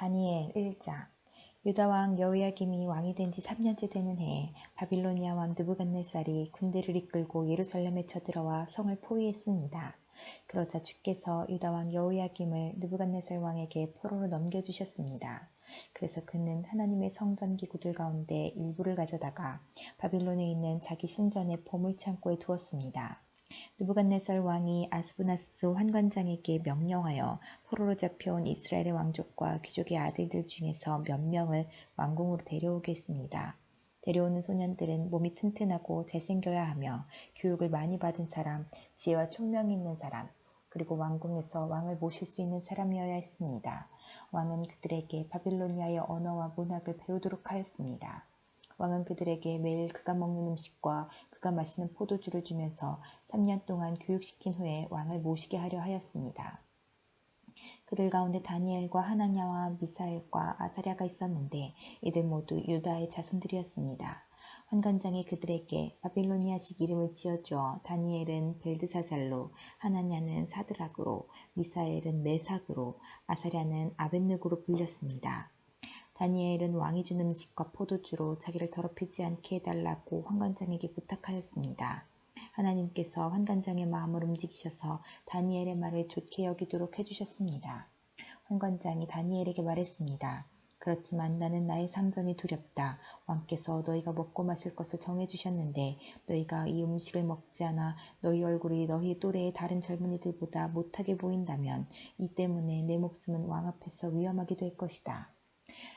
다니엘 1장. 유다왕 여호야김이 왕이 된 지 3년째 되는 해에 바빌로니아 왕 느부갓네살이 군대를 이끌고 예루살렘에 쳐들어와 성을 포위했습니다. 그러자 주께서 유다왕 여호야김을 느부갓네살 왕에게 포로로 넘겨주셨습니다. 그래서 그는 하나님의 성전 기구들 가운데 일부를 가져다가 바빌론에 있는 자기 신전의 보물창고에 두었습니다. 느부갓네살 왕이 아스부나스 환관장에게 명령하여 포로로 잡혀온 이스라엘의 왕족과 귀족의 아들들 중에서 몇 명을 왕궁으로 데려오게 했습니다. 데려오는 소년들은 몸이 튼튼하고 잘생겨야 하며 교육을 많이 받은 사람, 지혜와 총명이 있는 사람, 그리고 왕궁에서 왕을 모실 수 있는 사람이어야 했습니다. 왕은 그들에게 바빌로니아의 언어와 문학을 배우도록 하였습니다. 왕은 그들에게 매일 그가 먹는 음식과 그가 마시는 포도주를 주면서 3년 동안 교육시킨 후에 왕을 모시게 하려 하였습니다. 그들 가운데 다니엘과 하나냐와 미사엘과 아사랴가 있었는데 이들 모두 유다의 자손들이었습니다. 환관장이 그들에게 바빌로니아식 이름을 지어주어 다니엘은 벨드사살로, 하나냐는 사드락으로, 미사엘은 메삭으로, 아사랴는 아벳느고로 불렸습니다. 다니엘은 왕이 준 음식과 포도주로 자기를 더럽히지 않게 해달라고 환관장에게 부탁하였습니다. 하나님께서 환관장의 마음을 움직이셔서 다니엘의 말을 좋게 여기도록 해주셨습니다. 환관장이 다니엘에게 말했습니다. 그렇지만 나는 나의 상전이 두렵다. 왕께서 너희가 먹고 마실 것을 정해주셨는데 너희가 이 음식을 먹지 않아 너희 얼굴이 너희 또래의 다른 젊은이들보다 못하게 보인다면 이 때문에 내 목숨은 왕 앞에서 위험하게 될 것이다.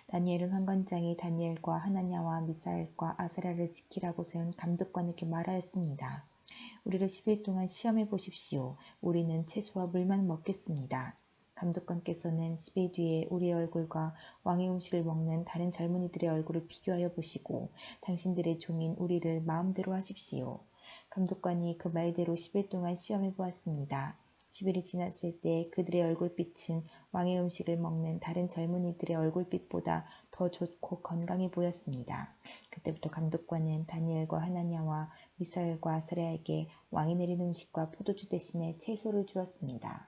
다니엘은 환관장이 다니엘과 하나냐와 미사엘과 아사랴를 지키라고 세운 감독관에게 말하였습니다. 우리를 10일 동안 시험해 보십시오. 우리는 채소와 물만 먹겠습니다. 감독관께서는 10일 뒤에 우리의 얼굴과 왕의 음식을 먹는 다른 젊은이들의 얼굴을 비교하여 보시고 당신들의 종인 우리를 마음대로 하십시오. 감독관이 그 말대로 10일 동안 시험해 보았습니다. 10일이 지났을 때 그들의 얼굴빛은 왕의 음식을 먹는 다른 젊은이들의 얼굴빛보다 더 좋고 건강해 보였습니다. 그때부터 감독관은 다니엘과 하나냐와 미사엘과 아사랴에게 왕이 내린 음식과 포도주 대신에 채소를 주었습니다.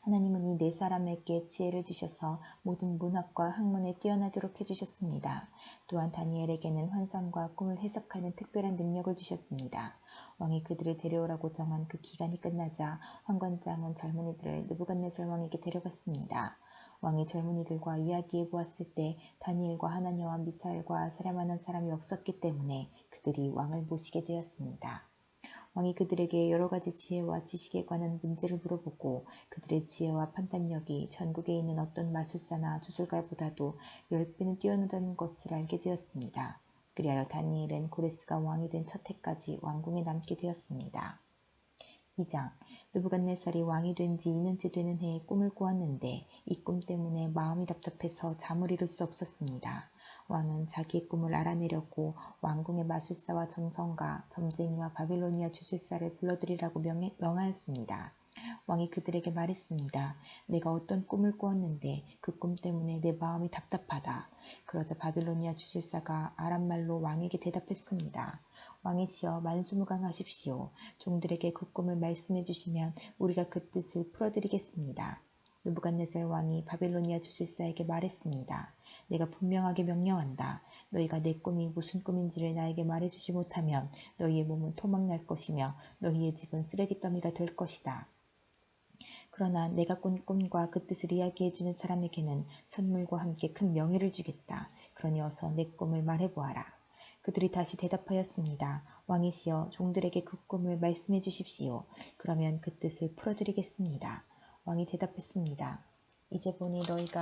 하나님은 이 네 사람에게 지혜를 주셔서 모든 문학과 학문에 뛰어나도록 해주셨습니다. 또한 다니엘에게는 환상과 꿈을 해석하는 특별한 능력을 주셨습니다. 왕이 그들을 데려오라고 정한 그 기간이 끝나자 환관장은 젊은이들을 느부갓네살 왕에게 데려갔습니다. 왕이 젊은이들과 이야기해 보았을 때 다니엘과 하나냐와 미사엘과 아사랴만한 사람이 없었기 때문에 그들이 왕을 모시게 되었습니다. 왕이 그들에게 여러 가지 지혜와 지식에 관한 문제를 물어보고 그들의 지혜와 판단력이 전국에 있는 어떤 마술사나 주술가보다도 10배는 뛰어나다는 것을 알게 되었습니다. 그리하여 다니엘은 고레스가 왕이 된 첫 해까지 왕궁에 남게 되었습니다. 2장. 느부갓네살이 왕이 된 지 2년째 되는 해에 꿈을 꾸었는데 이 꿈 때문에 마음이 답답해서 잠을 이룰 수 없었습니다. 왕은 자기의 꿈을 알아내려고 왕궁의 마술사와 점성가, 점쟁이와 바빌로니아 주술사를 불러들이라고 명하였습니다. 왕이 그들에게 말했습니다. 내가 어떤 꿈을 꾸었는데 그 꿈 때문에 내 마음이 답답하다. 그러자 바빌로니아 주술사가 아람말로 왕에게 대답했습니다. 왕이시여 만수무강하십시오. 종들에게 그 꿈을 말씀해 주시면 우리가 그 뜻을 풀어드리겠습니다. 느부갓네살 왕이 바빌로니아 주술사에게 말했습니다. 내가 분명하게 명령한다. 너희가 내 꿈이 무슨 꿈인지를 나에게 말해주지 못하면 너희의 몸은 토막날 것이며 너희의 집은 쓰레기 더미가 될 것이다. 그러나 내가 꾼 꿈과 그 뜻을 이야기해주는 사람에게는 선물과 함께 큰 명예를 주겠다. 그러니 어서 내 꿈을 말해보아라. 그들이 다시 대답하였습니다. 왕이시여 종들에게 그 꿈을 말씀해 주십시오. 그러면 그 뜻을 풀어드리겠습니다. 왕이 대답했습니다. 이제 보니 너희가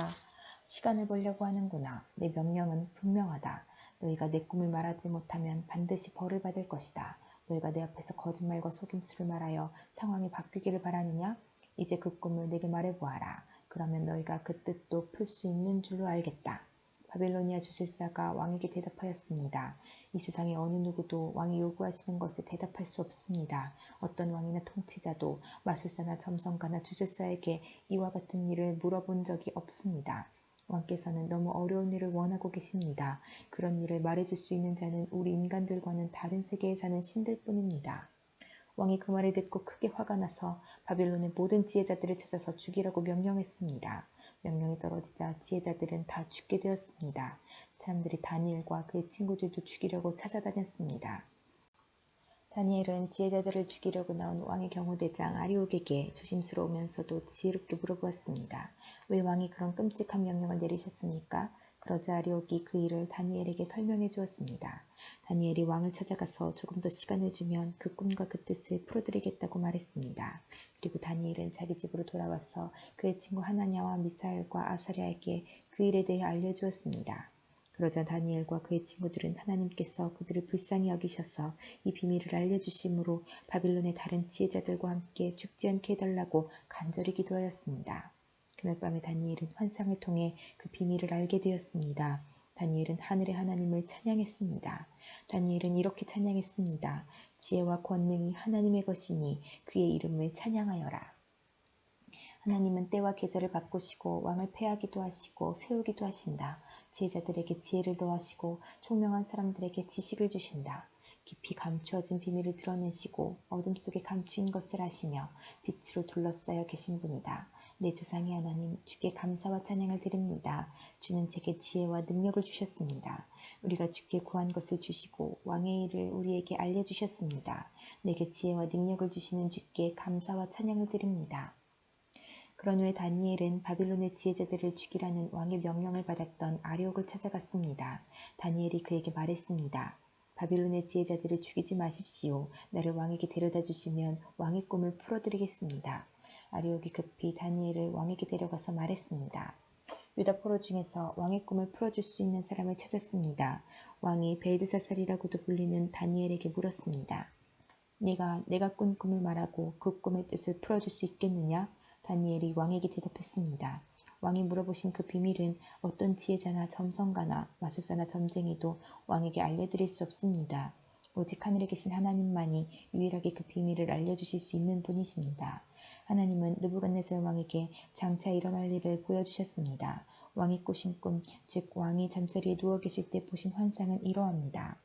시간을 벌려고 하는구나. 내 명령은 분명하다. 너희가 내 꿈을 말하지 못하면 반드시 벌을 받을 것이다. 너희가 내 앞에서 거짓말과 속임수를 말하여 상황이 바뀌기를 바라느냐? 이제 그 꿈을 내게 말해보아라. 그러면 너희가 그 뜻도 풀 수 있는 줄로 알겠다. 바빌로니아 주술사가 왕에게 대답하였습니다. 이 세상의 어느 누구도 왕이 요구하시는 것을 대답할 수 없습니다. 어떤 왕이나 통치자도 마술사나 점성가나 주술사에게 이와 같은 일을 물어본 적이 없습니다. 왕께서는 너무 어려운 일을 원하고 계십니다. 그런 일을 말해줄 수 있는 자는 우리 인간들과는 다른 세계에 사는 신들 뿐입니다. 왕이 그 말을 듣고 크게 화가 나서 바빌론의 모든 지혜자들을 찾아서 죽이라고 명령했습니다. 명령이 떨어지자 지혜자들은 다 죽게 되었습니다. 사람들이 다니엘과 그의 친구들도 죽이려고 찾아다녔습니다. 다니엘은 지혜자들을 죽이려고 나온 왕의 경호대장 아리옥에게 조심스러우면서도 지혜롭게 물어보았습니다. 왜 왕이 그런 끔찍한 명령을 내리셨습니까? 그러자 아리옥이 그 일을 다니엘에게 설명해 주었습니다. 다니엘이 왕을 찾아가서 조금 더 시간을 주면 그 꿈과 그 뜻을 풀어드리겠다고 말했습니다. 그리고 다니엘은 자기 집으로 돌아와서 그의 친구 하나냐와 미사엘과 아사랴에게 그 일에 대해 알려주었습니다. 그러자 다니엘과 그의 친구들은 하나님께서 그들을 불쌍히 여기셔서 이 비밀을 알려주심으로 바빌론의 다른 지혜자들과 함께 죽지 않게 해달라고 간절히 기도하였습니다. 그날 밤에 다니엘은 환상을 통해 그 비밀을 알게 되었습니다. 다니엘은 하늘의 하나님을 찬양했습니다. 다니엘은 이렇게 찬양했습니다. 지혜와 권능이 하나님의 것이니 그의 이름을 찬양하여라. 하나님은 때와 계절을 바꾸시고 왕을 패하기도 하시고 세우기도 하신다. 지혜자들에게 지혜를 더하시고 총명한 사람들에게 지식을 주신다. 깊이 감추어진 비밀을 드러내시고 어둠 속에 감추인 것을 아시며 빛으로 둘러싸여 계신 분이다. 내 조상의 하나님, 주께 감사와 찬양을 드립니다. 주는 제게 지혜와 능력을 주셨습니다. 우리가 주께 구한 것을 주시고 왕의 일을 우리에게 알려주셨습니다. 내게 지혜와 능력을 주시는 주께 감사와 찬양을 드립니다. 그런 후에 다니엘은 바빌론의 지혜자들을 죽이라는 왕의 명령을 받았던 아리옥을 찾아갔습니다. 다니엘이 그에게 말했습니다. 바빌론의 지혜자들을 죽이지 마십시오. 나를 왕에게 데려다 주시면 왕의 꿈을 풀어드리겠습니다. 아리옥이 급히 다니엘을 왕에게 데려가서 말했습니다. 유다 포로 중에서 왕의 꿈을 풀어줄 수 있는 사람을 찾았습니다. 왕이 벨드사살이라고도 불리는 다니엘에게 물었습니다. 네가 내가 꾼 꿈을 말하고 그 꿈의 뜻을 풀어줄 수 있겠느냐? 다니엘이 왕에게 대답했습니다. 왕이 물어보신 그 비밀은 어떤 지혜자나 점성가나 마술사나 점쟁이도 왕에게 알려드릴 수 없습니다. 오직 하늘에 계신 하나님만이 유일하게 그 비밀을 알려주실 수 있는 분이십니다. 하나님은 느부갓네살 왕에게 장차 일어날 일을 보여주셨습니다. 왕이 꾸신 꿈, 즉 왕이 잠자리에 누워 계실 때 보신 환상은 이러합니다.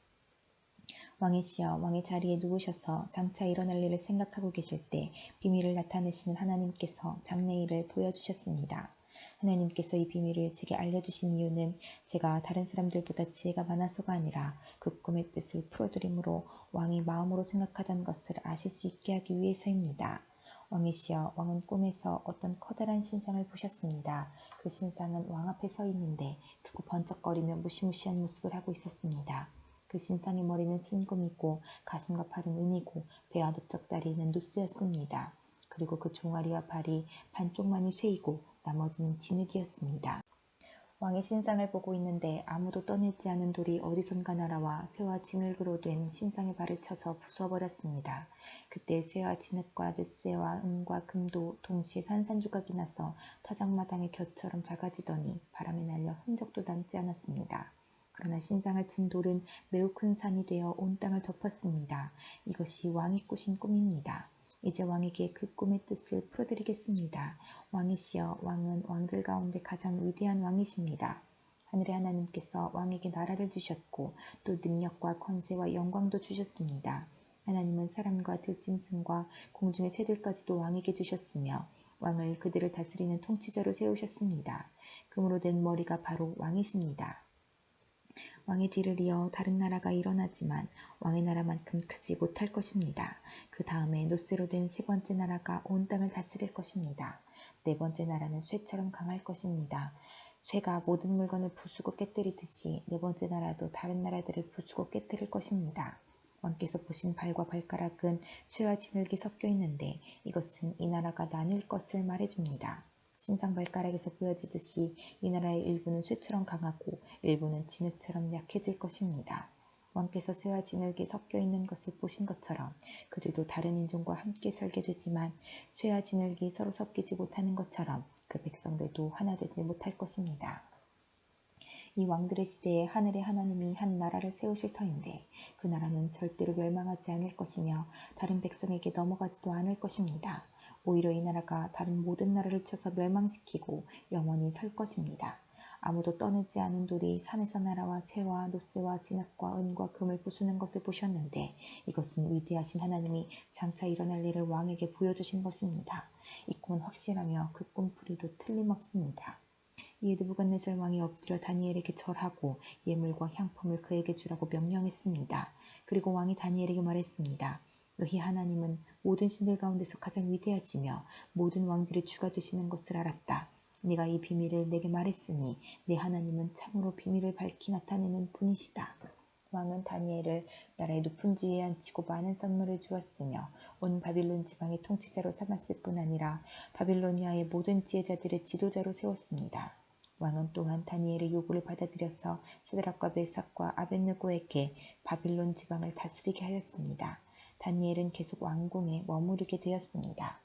왕이시여 왕의 자리에 누우셔서 장차 일어날 일을 생각하고 계실 때 비밀을 나타내시는 하나님께서 장래일을 보여주셨습니다. 하나님께서 이 비밀을 제게 알려주신 이유는 제가 다른 사람들보다 지혜가 많아서가 아니라 그 꿈의 뜻을 풀어드림으로 왕이 마음으로 생각하던 것을 아실 수 있게 하기 위해서입니다. 왕이시여 왕은 꿈에서 어떤 커다란 신상을 보셨습니다. 그 신상은 왕 앞에 서 있는데 크고 번쩍거리며 무시무시한 모습을 하고 있었습니다. 그 신상의 머리는 순금이고 가슴과 팔은 은이고 배와 넓적 다리는 노스였습니다. 그리고 그 종아리와 발이 반쪽만이 쇠이고 나머지는 진흙이었습니다. 왕의 신상을 보고 있는데 아무도 떠내지 않은 돌이 어디선가 날아와 쇠와 진흙으로 된 신상의 발을 쳐서 부숴버렸습니다. 그때 쇠와 진흙과 뇌쇠와 은과 금도 동시에 산산조각이 나서 타작마당의 곁처럼 작아지더니 바람에 날려 흔적도 남지 않았습니다. 그러나 신상을 친 돌은 매우 큰 산이 되어 온 땅을 덮었습니다. 이것이 왕이 꾸신 꿈입니다. 이제 왕에게 그 꿈의 뜻을 풀어드리겠습니다. 왕이시여 왕은 왕들 가운데 가장 위대한 왕이십니다. 하늘의 하나님께서 왕에게 나라를 주셨고 또 능력과 권세와 영광도 주셨습니다. 하나님은 사람과 들짐승과 공중의 새들까지도 왕에게 주셨으며 왕을 그들을 다스리는 통치자로 세우셨습니다. 금으로 된 머리가 바로 왕이십니다. 왕의 뒤를 이어 다른 나라가 일어나지만 왕의 나라만큼 크지 못할 것입니다. 그 다음에 노쇠로 된 세 번째 나라가 온 땅을 다스릴 것입니다. 네 번째 나라는 쇠처럼 강할 것입니다. 쇠가 모든 물건을 부수고 깨뜨리듯이 네 번째 나라도 다른 나라들을 부수고 깨뜨릴 것입니다. 왕께서 보신 발과 발가락은 쇠와 진흙이 섞여 있는데 이것은 이 나라가 나뉠 것을 말해줍니다. 신상 발가락에서 보여지듯이 이 나라의 일부는 쇠처럼 강하고 일부는 진흙처럼 약해질 것입니다. 왕께서 쇠와 진흙이 섞여 있는 것을 보신 것처럼 그들도 다른 인종과 함께 살게 되지만 쇠와 진흙이 서로 섞이지 못하는 것처럼 그 백성들도 하나 되지 못할 것입니다. 이 왕들의 시대에 하늘의 하나님이 한 나라를 세우실 터인데 그 나라는 절대로 멸망하지 않을 것이며 다른 백성에게 넘어가지도 않을 것입니다. 오히려 이 나라가 다른 모든 나라를 쳐서 멸망시키고 영원히 설 것입니다. 아무도 떠내지 않은 돌이 산에서 날아와 쇠와 노쇠와 진흙과 은과 금을 부수는 것을 보셨는데 이것은 위대하신 하나님이 장차 일어날 일을 왕에게 보여주신 것입니다. 이 꿈은 확실하며 그 꿈풀이도 틀림없습니다. 이에 느부갓네살 왕이 엎드려 다니엘에게 절하고 예물과 향품을 그에게 주라고 명령했습니다. 그리고 왕이 다니엘에게 말했습니다. 너희 하나님은 모든 신들 가운데서 가장 위대하시며 모든 왕들의 주가 되시는 것을 알았다. 네가 이 비밀을 내게 말했으니 내 하나님은 참으로 비밀을 밝히 나타내는 분이시다. 왕은 다니엘을 나라의 높은 지위에 앉히고 많은 선물을 주었으며 온 바빌론 지방의 통치자로 삼았을 뿐 아니라 바빌로니아의 모든 지혜자들의 지도자로 세웠습니다. 왕은 또한 다니엘의 요구를 받아들여서 사드락과 메삭과 아벳느고에게 바빌론 지방을 다스리게 하였습니다. 다니엘은 계속 왕궁에 머무르게 되었습니다.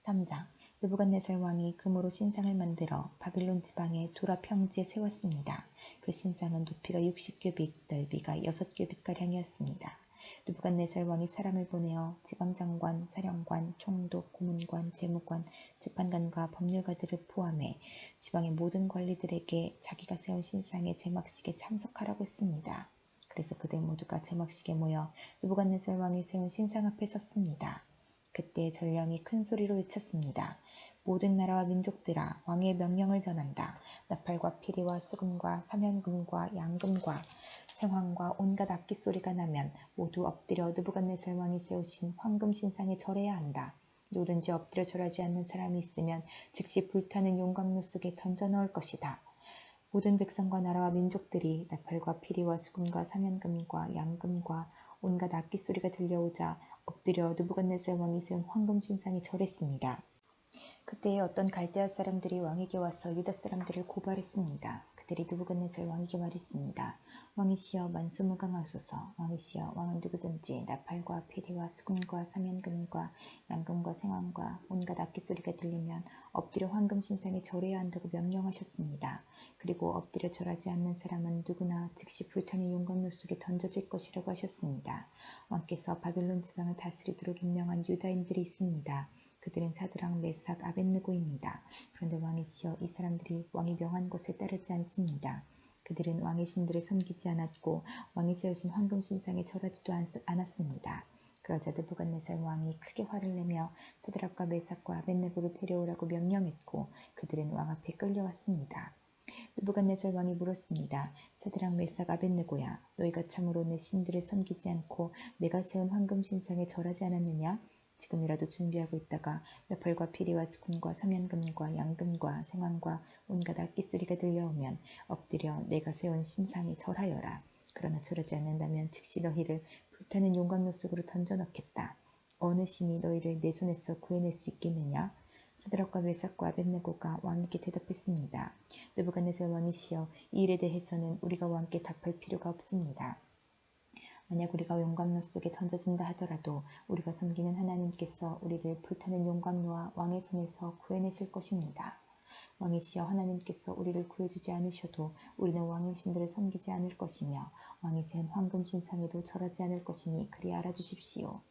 3장 느부갓네살 왕이 금으로 신상을 만들어 바빌론 지방의 도라 평지에 세웠습니다. 그 신상은 높이가 60규빗, 넓이가 6규빗가량이었습니다. 느부갓네살 왕이 사람을 보내어 지방장관, 사령관, 총독, 고문관, 재무관, 재판관과 법률가들을 포함해 지방의 모든 관리들에게 자기가 세운 신상의 제막식에 참석하라고 했습니다. 그래서 그들 모두가 제막식에 모여 느부갓네살 왕이 세운 신상 앞에 섰습니다. 그때 전령이 큰 소리로 외쳤습니다. 모든 나라와 민족들아, 왕의 명령을 전한다. 나팔과 피리와 수금과 사면금과 양금과 생황과 온갖 악기 소리가 나면 모두 엎드려 느부갓네살 왕이 세우신 황금 신상에 절해야 한다. 누구든지 엎드려 절하지 않는 사람이 있으면 즉시 불타는 용광로 속에 던져 넣을 것이다. 모든 백성과 나라와 민족들이 나팔과 피리와 수금과 사면금과 양금과 온갖 악기 소리가 들려오자 엎드려 느부갓네살 왕이 세운 황금 신상에 절했습니다. 그때에 어떤 갈대아 사람들이 왕에게 와서 유다 사람들을 고발했습니다. 그들이 느부갓네살 왕에게 말했습니다. 왕이시여 만수무강하소서. 왕이시여 왕은 누구든지 나팔과 피리와 수금과 사면금과 양금과 생황과 온갖 악기 소리가 들리면 엎드려 황금 신상에 절해야 한다고 명령하셨습니다. 그리고 엎드려 절하지 않는 사람은 누구나 즉시 불타는 용광로 속에 던져질 것이라고 하셨습니다. 왕께서 바빌론 지방을 다스리도록 임명한 유다인들이 있습니다. 그들은 사드락, 메삭, 아벳느고입니다. 그런데 왕이시여 이 사람들이 왕이 명한 것을 따르지 않습니다. 그들은 왕의 신들을 섬기지 않았고 왕이 세우신 황금 신상에 절하지도 않았습니다. 그러자 느부갓네살 왕이 크게 화를 내며 사드락과 메삭과 아벳느고를 데려오라고 명령했고 그들은 왕 앞에 끌려왔습니다. 느부갓네살 왕이 물었습니다. 사드락, 메삭, 아벳느고야, 너희가 참으로 내 신들을 섬기지 않고 내가 세운 황금 신상에 절하지 않았느냐? 지금이라도 준비하고 있다가 나팔과 피리와 수금과 사면금과 양금과 생황과 온갖 악기 소리가 들려오면 엎드려 내가 세운 신상에 절하여라. 그러나 절하지 않는다면 즉시 너희를 불타는 용광로 속으로 던져 넣겠다. 어느 신이 너희를 내 손에서 구해낼 수 있겠느냐? 사드락과 메삭과 아벳느고가 왕에게 대답했습니다. 느부갓네살 왕이시여, 이 일에 대해서는 우리가 왕께 답할 필요가 없습니다. 만약 우리가 용광로 속에 던져진다 하더라도 우리가 섬기는 하나님께서 우리를 불타는 용광로와 왕의 손에서 구해내실 것입니다. 왕이시여 하나님께서 우리를 구해주지 않으셔도 우리는 왕의 신들을 섬기지 않을 것이며 왕이 세운 황금 신상에도 절하지 않을 것이니 그리 알아주십시오.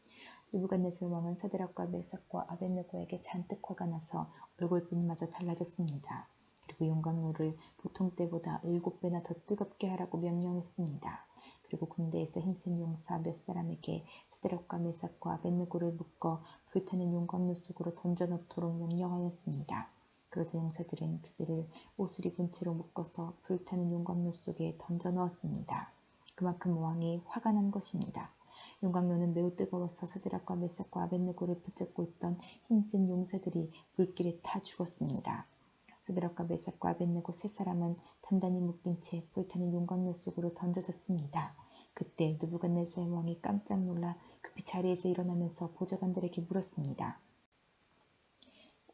느부갓네살 왕은 사드락과 메삭과 아벳느고에게 잔뜩 화가 나서 얼굴빛마저 달라졌습니다. 그리고 용광로를 보통 때보다 7배나 더 뜨겁게 하라고 명령했습니다. 그리고 군대에서 힘센 용사 몇 사람에게 사드락과 메삭과 아벳느고를 묶어 불타는 용광로 속으로 던져 넣도록 명령하였습니다. 그러자 용사들은 그들을 옷을 입은 채로 묶어서 불타는 용광로 속에 던져 넣었습니다. 그만큼 왕이 화가 난 것입니다. 용광로는 매우 뜨거워서 사드락과 메삭과 아벳느고를 붙잡고 있던 힘센 용사들이 불길에 타 죽었습니다. 사드락과 메삭과 아벳느고 세 사람은 단단히 묶인 채 불타는 용광로 속으로 던져졌습니다. 그때 느부갓네살 왕이 깜짝 놀라 급히 자리에서 일어나면서 보좌관들에게 물었습니다.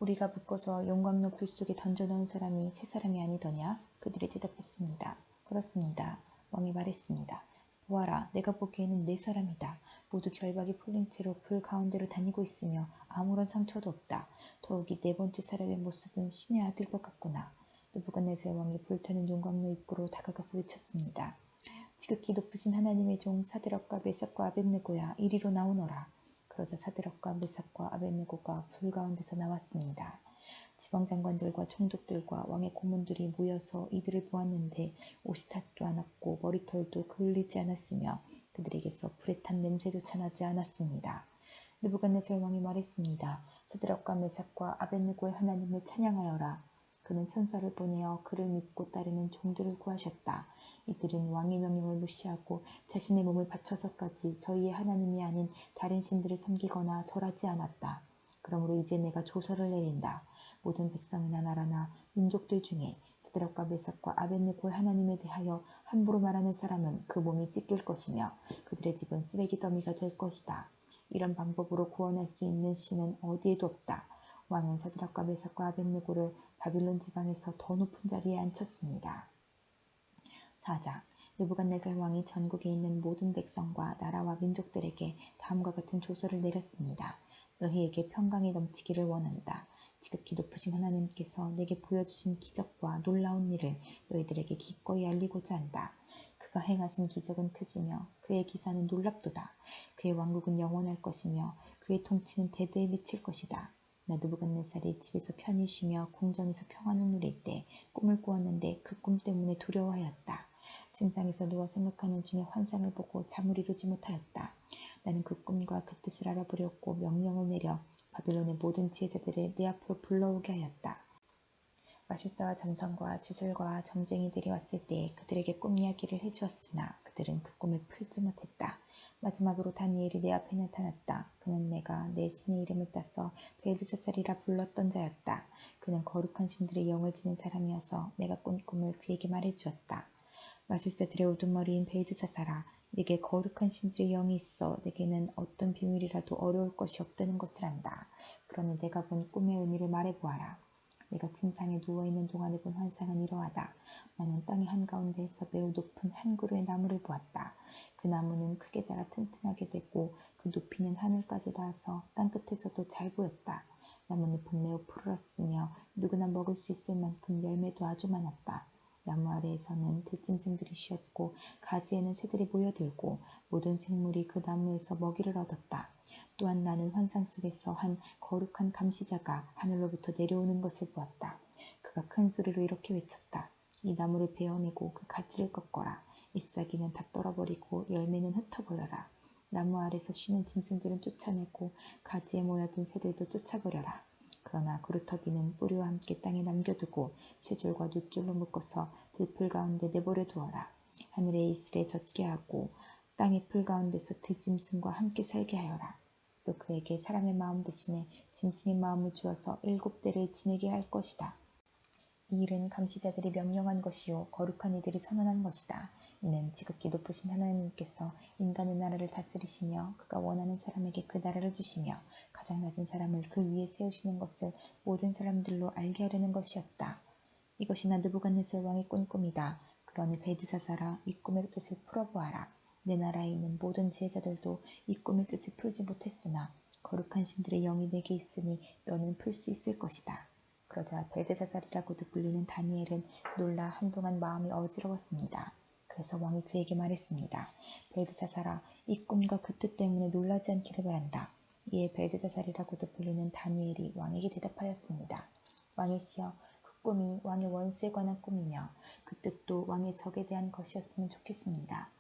우리가 묶어서 용광로 불 속에 던져 넣은 사람이 세 사람이 아니더냐? 그들이 대답했습니다. 그렇습니다. 왕이 말했습니다. 보아라, 내가 보기에는 네 사람이다. 모두 결박이 풀린 채로 불 가운데로 다니고 있으며 아무런 상처도 없다. 더욱이 네 번째 사람의 모습은 신의 아들 것 같구나. 느부갓네살 왕이 불타는 용광로 입구로 다가가서 외쳤습니다. 지극히 높으신 하나님의 종 사드락과 메삭과 아벳느고야, 이리로 나오너라. 그러자 사드락과 메삭과 아벳느고가 불 가운데서 나왔습니다. 지방장관들과 총독들과 왕의 고문들이 모여서 이들을 보았는데 옷이 닿지도 않았고 머리털도 그을리지 않았으며 그들에게서 불에 탄 냄새조차 나지 않았습니다. 느부갓네살 왕이 말했습니다. 사드락과 메삭과 아벳느고의 하나님을 찬양하여라. 그는 천사를 보내어 그를 믿고 따르는 종들을 구하셨다. 이들은 왕의 명령을 무시하고 자신의 몸을 바쳐서까지 저희의 하나님이 아닌 다른 신들을 섬기거나 절하지 않았다. 그러므로 이제 내가 조서를 내린다. 모든 백성이나 나라나 민족들 중에 사드락과 메삭과 아벳네고의 하나님에 대하여 함부로 말하는 사람은 그 몸이 찢길 것이며 그들의 집은 쓰레기 더미가 될 것이다. 이런 방법으로 구원할 수 있는 신은 어디에도 없다. 왕은 사드락과 메삭과 아벳네고를 바빌론 지방에서 더 높은 자리에 앉혔습니다. 4장 느부갓네살 왕이 전국에 있는 모든 백성과 나라와 민족들에게 다음과 같은 조서를 내렸습니다. 너희에게 평강이 넘치기를 원한다. 지극히 높으신 하나님께서 내게 보여주신 기적과 놀라운 일을 너희들에게 기꺼이 알리고자 한다. 그가 행하신 기적은 크시며 그의 기사는 놀랍도다. 그의 왕국은 영원할 것이며 그의 통치는 대대에 미칠 것이다. 나 느부갓네살이 집에서 편히 쉬며 궁전에서 평안을 누릴 때 꿈을 꾸었는데 그 꿈 때문에 두려워하였다. 침상에서 누워 생각하는 중에 환상을 보고 잠을 이루지 못하였다. 나는 그 꿈과 그 뜻을 알아보려고 명령을 내려 바빌론의 모든 지혜자들을 내 앞으로 불러오게 하였다. 마술사와 점성과 주술과 점쟁이들이 왔을 때 그들에게 꿈 이야기를 해주었으나 그들은 그 꿈을 풀지 못했다. 마지막으로 다니엘이 내 앞에 나타났다. 그는 내가 내 신의 이름을 따서 벨드사살이라 불렀던 자였다. 그는 거룩한 신들의 영을 지닌 사람이어서 내가 꾼 꿈을 그에게 말해주었다. 마술사들의 우두머리인 벨드사살아, 네게 거룩한 신들의 영이 있어 내게는 어떤 비밀이라도 어려울 것이 없다는 것을 안다. 그러니 내가 본 꿈의 의미를 말해보아라. 내가 침상에 누워있는 동안에 본 환상은 이러하다. 나는 땅의 한가운데에서 매우 높은 한 그루의 나무를 보았다. 그 나무는 크게 자라 튼튼하게 되고 그 높이는 하늘까지 닿아서 땅끝에서도 잘 보였다. 나무 잎은 매우 푸르렀으며 누구나 먹을 수 있을 만큼 열매도 아주 많았다. 나무 아래에서는 들짐승들이 쉬었고 가지에는 새들이 모여들고 모든 생물이 그 나무에서 먹이를 얻었다. 또한 나는 환상 속에서 한 거룩한 감시자가 하늘로부터 내려오는 것을 보았다. 그가 큰 소리로 이렇게 외쳤다. 이 나무를 베어내고 그 가지를 꺾어라. 잎사귀는 다 떨어버리고 열매는 흩어버려라. 나무 아래서 쉬는 짐승들은 쫓아내고 가지에 모여든 새들도 쫓아버려라. 그러나 그루터기는 뿌리와 함께 땅에 남겨두고 쇠줄과 놋줄로 묶어서 들풀 가운데 내버려 두어라. 하늘의 이슬에 젖게 하고 땅의 풀 가운데서 들짐승과 함께 살게 하여라. 또 그에게 사람의 마음 대신에 짐승의 마음을 주어서 7대를 지내게 할 것이다. 이 일은 감시자들이 명령한 것이요 거룩한 이들이 선언한 것이다. 이는 지극히 높으신 하나님께서 인간의 나라를 다스리시며 그가 원하는 사람에게 그 나라를 주시며 가장 낮은 사람을 그 위에 세우시는 것을 모든 사람들로 알게 하려는 것이었다. 이것이 나 느부갓네살 왕의 꾼 꿈이다. 그러니 벨드사살아, 이 꿈의 뜻을 풀어보아라. 내 나라에 있는 모든 지혜자들도 이 꿈의 뜻을 풀지 못했으나 거룩한 신들의 영이 내게 있으니 너는 풀 수 있을 것이다. 그러자 벨드사살이라고도 불리는 다니엘은 놀라 한동안 마음이 어지러웠습니다. 그래서 왕이 그에게 말했습니다. 벨드사살아, 이 꿈과 그 뜻 때문에 놀라지 않기를 바란다. 이에 벨드사살이라고도 불리는 다니엘이 왕에게 대답하였습니다. 왕의 시여, 그 꿈이 왕의 원수에 관한 꿈이며 그 뜻도 왕의 적에 대한 것이었으면 좋겠습니다.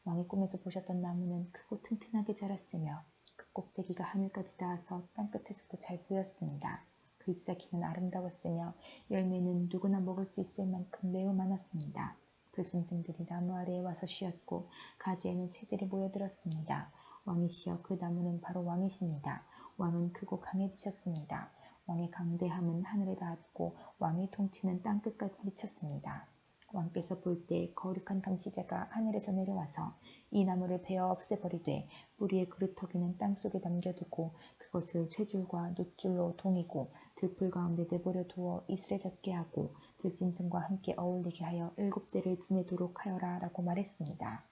왕이 꿈에서 보셨던 나무는 크고 튼튼하게 자랐으며 그 꼭대기가 하늘까지 닿아서 땅끝에서도 잘 보였습니다. 그 잎사귀는 아름다웠으며 열매는 누구나 먹을 수 있을 만큼 매우 많았습니다. 들짐승들이 나무 아래에 와서 쉬었고 가지에는 새들이 모여들었습니다. 왕이시여, 그 나무는 바로 왕이십니다. 왕은 크고 강해지셨습니다. 왕의 강대함은 하늘에 닿았고 왕의 통치는 땅끝까지 미쳤습니다. 왕께서 볼 때 거룩한 감시자가 하늘에서 내려와서 이 나무를 베어 없애버리되 뿌리의 그루터기는 땅속에 남겨두고 그것을 쇠줄과 놋줄로 동이고 들풀 가운데 내버려 두어 이슬에 젖게 하고 들짐승과 함께 어울리게 하여 7대를 지내도록 하여라 라고 말했습니다.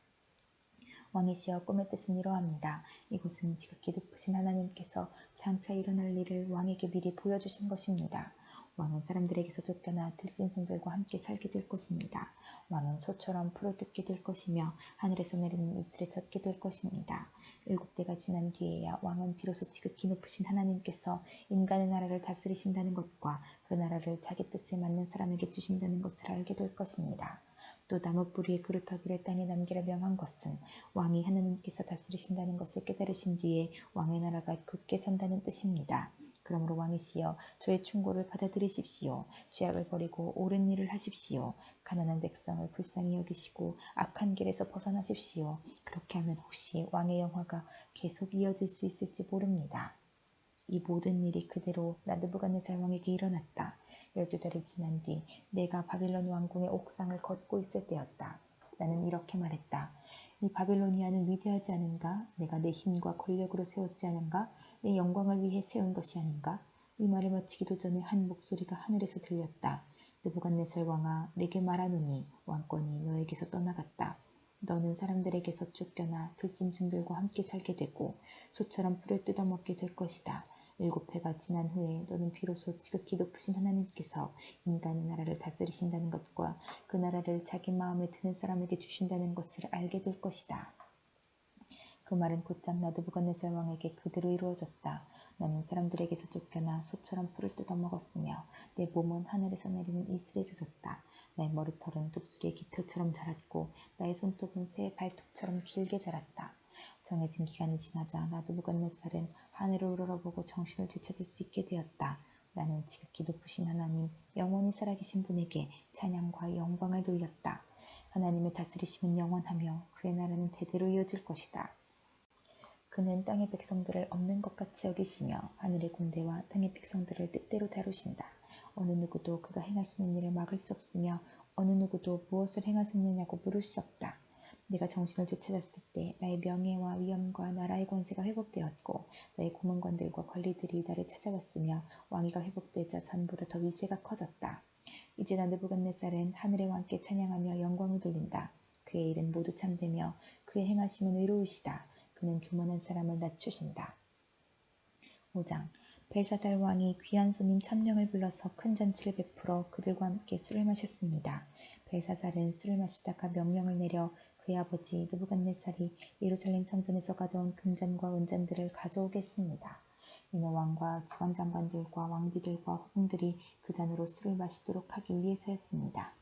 왕이시여, 꿈의 뜻은 이러합니다. 이곳은 지극히 높으신 하나님께서 장차 일어날 일을 왕에게 미리 보여주신 것입니다. 왕은 사람들에게서 쫓겨나 들짐승들과 함께 살게 될 것입니다. 왕은 소처럼 풀을 뜯게 될 것이며 하늘에서 내리는 이슬에 젖게 될 것입니다. 7대가 지난 뒤에야 왕은 비로소 지극히 높으신 하나님께서 인간의 나라를 다스리신다는 것과 그 나라를 자기 뜻에 맞는 사람에게 주신다는 것을 알게 될 것입니다. 또 나무 뿌리의 그루터기를 땅에 남기라 명한 것은 왕이 하나님께서 다스리신다는 것을 깨달으신 뒤에 왕의 나라가 굳게 선다는 뜻입니다. 그러므로 왕이시여 저의 충고를 받아들이십시오. 죄악을 버리고 옳은 일을 하십시오. 가난한 백성을 불쌍히 여기시고 악한 길에서 벗어나십시오. 그렇게 하면 혹시 왕의 영화가 계속 이어질 수 있을지 모릅니다. 이 모든 일이 그대로 나부갓네살 왕에게 일어났다. 12달이 지난 뒤 내가 바빌론 왕궁의 옥상을 걷고 있을 때였다. 나는 이렇게 말했다. 이 바빌로니아는 위대하지 않은가? 내가 내 힘과 권력으로 세웠지 않은가? 내 영광을 위해 세운 것이 아닌가? 이 말을 마치기도 전에 한 목소리가 하늘에서 들렸다. 느부갓네살 왕아, 내게 말하노니 왕권이 너에게서 떠나갔다. 너는 사람들에게서 쫓겨나 들짐승들과 함께 살게 되고 소처럼 풀을 뜯어먹게 될 것이다. 7회가 지난 후에 너는 비로소 지극히 높으신 하나님께서 인간의 나라를 다스리신다는 것과 그 나라를 자기 마음에 드는 사람에게 주신다는 것을 알게 될 것이다. 그 말은 곧장 나부갓네살 왕에게 그대로 이루어졌다. 나는 사람들에게서 쫓겨나 소처럼 풀을 뜯어먹었으며 내 몸은 하늘에서 내리는 이슬에 젖었다. 나의 머리털은 독수리의 깃털처럼 자랐고 나의 손톱은 새의 발톱처럼 길게 자랐다. 정해진 기간이 지나자 나부갓네살은 하늘을 우러러보고 정신을 되찾을 수 있게 되었다. 나는 지극히 높으신 하나님, 영원히 살아계신 분에게 찬양과 영광을 돌렸다. 하나님의 다스리심은 영원하며 그의 나라는 대대로 이어질 것이다. 그는 땅의 백성들을 없는 것 같이 여기시며 하늘의 군대와 땅의 백성들을 뜻대로 다루신다. 어느 누구도 그가 행하시는 일을 막을 수 없으며 어느 누구도 무엇을 행하셨느냐고 물을 수 없다. 내가 정신을 되찾았을 때 나의 명예와 위엄과 나라의 권세가 회복되었고 나의 고문관들과 관리들이 나를 찾아왔으며 왕위가 회복되자 전보다 더 위세가 커졌다. 이제 나부갓네살은 하늘의 왕께 찬양하며 영광을 돌린다. 그의 일은 모두 참되며 그의 행하심은 의로우시다. 그는 교만한 사람을 낮추신다. 5장 벨사살 왕이 귀한 손님 1000명을 불러서 큰 잔치를 베풀어 그들과 함께 술을 마셨습니다. 벨사살은 술을 마시다가 명령을 내려 그의 아버지 느부갓네살이 예루살렘 성전에서 가져온 금잔과 은잔들을 가져오게 했습니다. 이는 왕과 지방장관들과 왕비들과 후궁들이 그 잔으로 술을 마시도록 하기 위해서였습니다.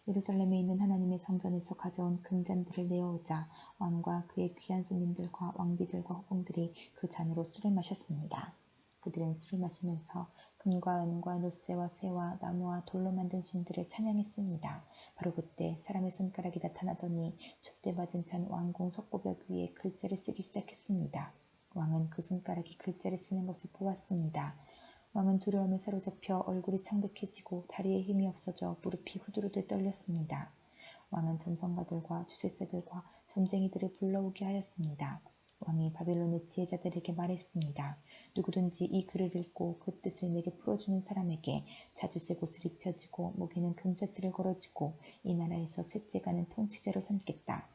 예루살렘에 있는 하나님의 성전에서 가져온 금잔들을 내어오자 왕과 그의 귀한 손님들과 왕비들과 후궁들이 그 잔으로 술을 마셨습니다. 그들은 술을 마시면서 금과 은과 노쇠와 쇠와 나무와 돌로 만든 신들을 찬양했습니다. 바로 그때 사람의 손가락이 나타나더니 촛대 맞은편 왕궁 석고벽 위에 글자를 쓰기 시작했습니다. 왕은 그 손가락이 글자를 쓰는 것을 보았습니다. 왕은 두려움에 사로잡혀 얼굴이 창백해지고 다리에 힘이 없어져 무릎이 후들후들 떨렸습니다. 왕은 점성가들과 주술사들과 점쟁이들을 불러오게 하였습니다. 왕이 바빌론의 지혜자들에게 말했습니다. 누구든지 이 글을 읽고 그 뜻을 내게 풀어주는 사람에게 자주색 옷을 입혀주고 목에는 금사슬을 걸어주고 이 나라에서 셋째가는 통치자로 삼겠다.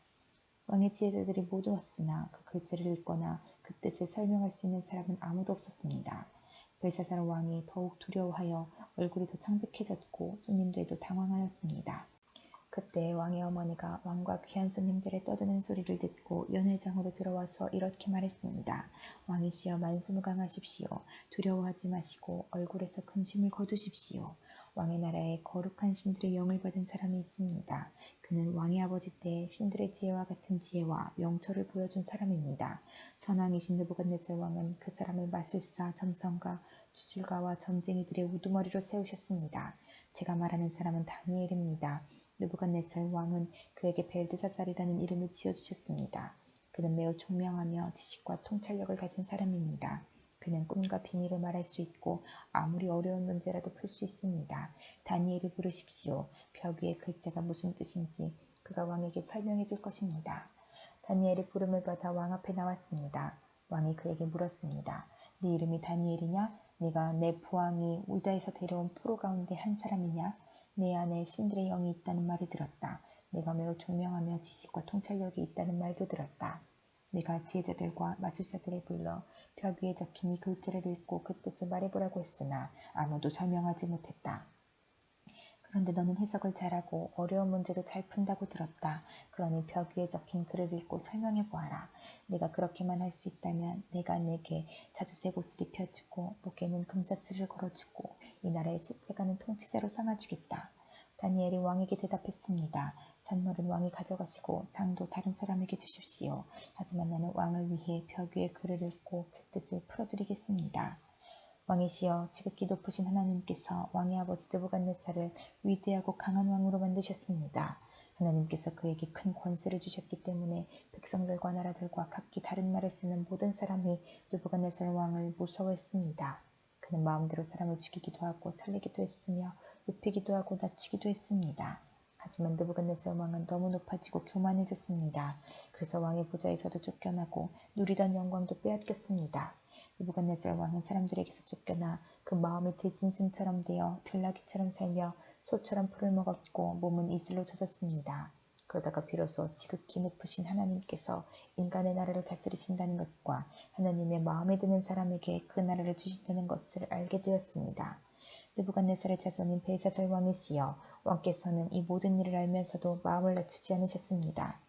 왕의 지혜자들이 모두 왔으나 그 글자를 읽거나 그 뜻을 설명할 수 있는 사람은 아무도 없었습니다. 벨사살 왕이 더욱 두려워하여 얼굴이 더 창백해졌고 손님들도 당황하였습니다. 그때 왕의 어머니가 왕과 귀한 손님들의 떠드는 소리를 듣고 연회장으로 들어와서 이렇게 말했습니다. 왕이시여 만수무강하십시오. 두려워하지 마시고 얼굴에서 근심을 거두십시오. 왕의 나라에 거룩한 신들의 영을 받은 사람이 있습니다. 그는 왕의 아버지 때 신들의 지혜와 같은 지혜와 명철을 보여준 사람입니다. 선왕이신 느부갓네살 왕은 그 사람을 마술사, 점성가, 주술가와 점쟁이들의 우두머리로 세우셨습니다. 제가 말하는 사람은 다니엘입니다. 느부갓네살 왕은 그에게 벨드사살이라는 이름을 지어주셨습니다. 그는 매우 총명하며 지식과 통찰력을 가진 사람입니다. 그는 꿈과 비밀을 말할 수 있고 아무리 어려운 문제라도 풀 수 있습니다. 다니엘을 부르십시오. 벽 위의 글자가 무슨 뜻인지 그가 왕에게 설명해 줄 것입니다. 다니엘이 부름을 받아 왕 앞에 나왔습니다. 왕이 그에게 물었습니다. 네 이름이 다니엘이냐? 네가 내 부왕이 유다에서 데려온 포로 가운데 한 사람이냐? 내 안에 신들의 영이 있다는 말을 들었다. 내가 매우 총명하며 지식과 통찰력이 있다는 말도 들었다. 내가 지혜자들과 마술사들을 불러 벽 위에 적힌 이 글자를 읽고 그 뜻을 말해보라고 했으나 아무도 설명하지 못했다. 그런데 너는 해석을 잘하고 어려운 문제도 잘 푼다고 들었다. 그러니 벽 위에 적힌 글을 읽고 설명해 보아라. 내가 그렇게만 할 수 있다면 내가 내게 자주색 옷을 입혀주고 목에는 금사슬을 걸어주고 이 나라의 셋째가는 통치자로 삼아주겠다. 다니엘이 왕에게 대답했습니다. 산물은 왕이 가져가시고 상도 다른 사람에게 주십시오. 하지만 나는 왕을 위해 벽 위에 글을 읽고 그 뜻을 풀어드리겠습니다. 왕이시여, 지극히 높으신 하나님께서 왕의 아버지 느부갓네살을 위대하고 강한 왕으로 만드셨습니다. 하나님께서 그에게 큰 권세를 주셨기 때문에 백성들과 나라들과 각기 다른 말을 쓰는 모든 사람이 느부갓네살 왕을 무서워했습니다. 그는 마음대로 사람을 죽이기도 하고 살리기도 했으며 높이기도 하고 낮추기도 했습니다. 하지만 느부갓네살 왕은 너무 높아지고 교만해졌습니다. 그래서 왕의 보좌에서도 쫓겨나고 누리던 영광도 빼앗겼습니다. 느부갓네살 왕은 사람들에게서 쫓겨나 그 마음이 들짐승처럼 되어 들나귀처럼 살며 소처럼 풀을 먹었고 몸은 이슬로 젖었습니다. 그러다가 비로소 지극히 높으신 하나님께서 인간의 나라를 다스리신다는 것과 하나님의 마음에 드는 사람에게 그 나라를 주신다는 것을 알게 되었습니다. 느부갓네살의 자손인 벨사살 왕이시여, 왕께서는 이 모든 일을 알면서도 마음을 낮추지 않으셨습니다.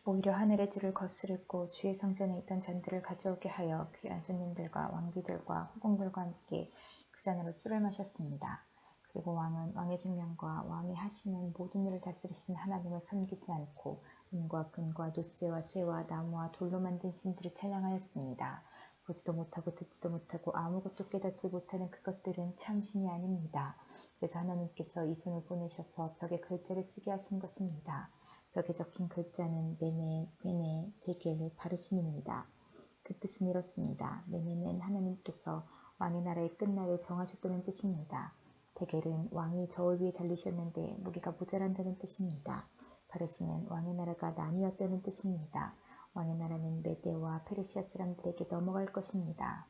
오히려 하늘의 주를 거스르고 주의 성전에 있던 잔들을 가져오게 하여 귀한 손님들과 왕비들과 후궁들과 함께 그 잔으로 술을 마셨습니다. 그리고 왕은 왕의 생명과 왕이 하시는 모든 일을 다스리시는 하나님을 섬기지 않고 은과 금과 노쇠와 쇠와 나무와 돌로 만든 신들을 찬양하였습니다. 보지도 못하고 듣지도 못하고 아무것도 깨닫지 못하는 그것들은 참 신이 아닙니다. 그래서 하나님께서 이 손을 보내셔서 벽에 글자를 쓰게 하신 것입니다. 벽에 적힌 글자는 메네, 데겔, 바르신입니다. 그 뜻은 이렇습니다. 메네는 하나님께서 왕의 나라의 끝날을 정하셨다는 뜻입니다. 데겔은 왕이 저울 위에 달리셨는데 무기가 모자란다는 뜻입니다. 바르신은 왕의 나라가 나뉘었다는 뜻입니다. 왕의 나라는 메대와 페르시아 사람들에게 넘어갈 것입니다.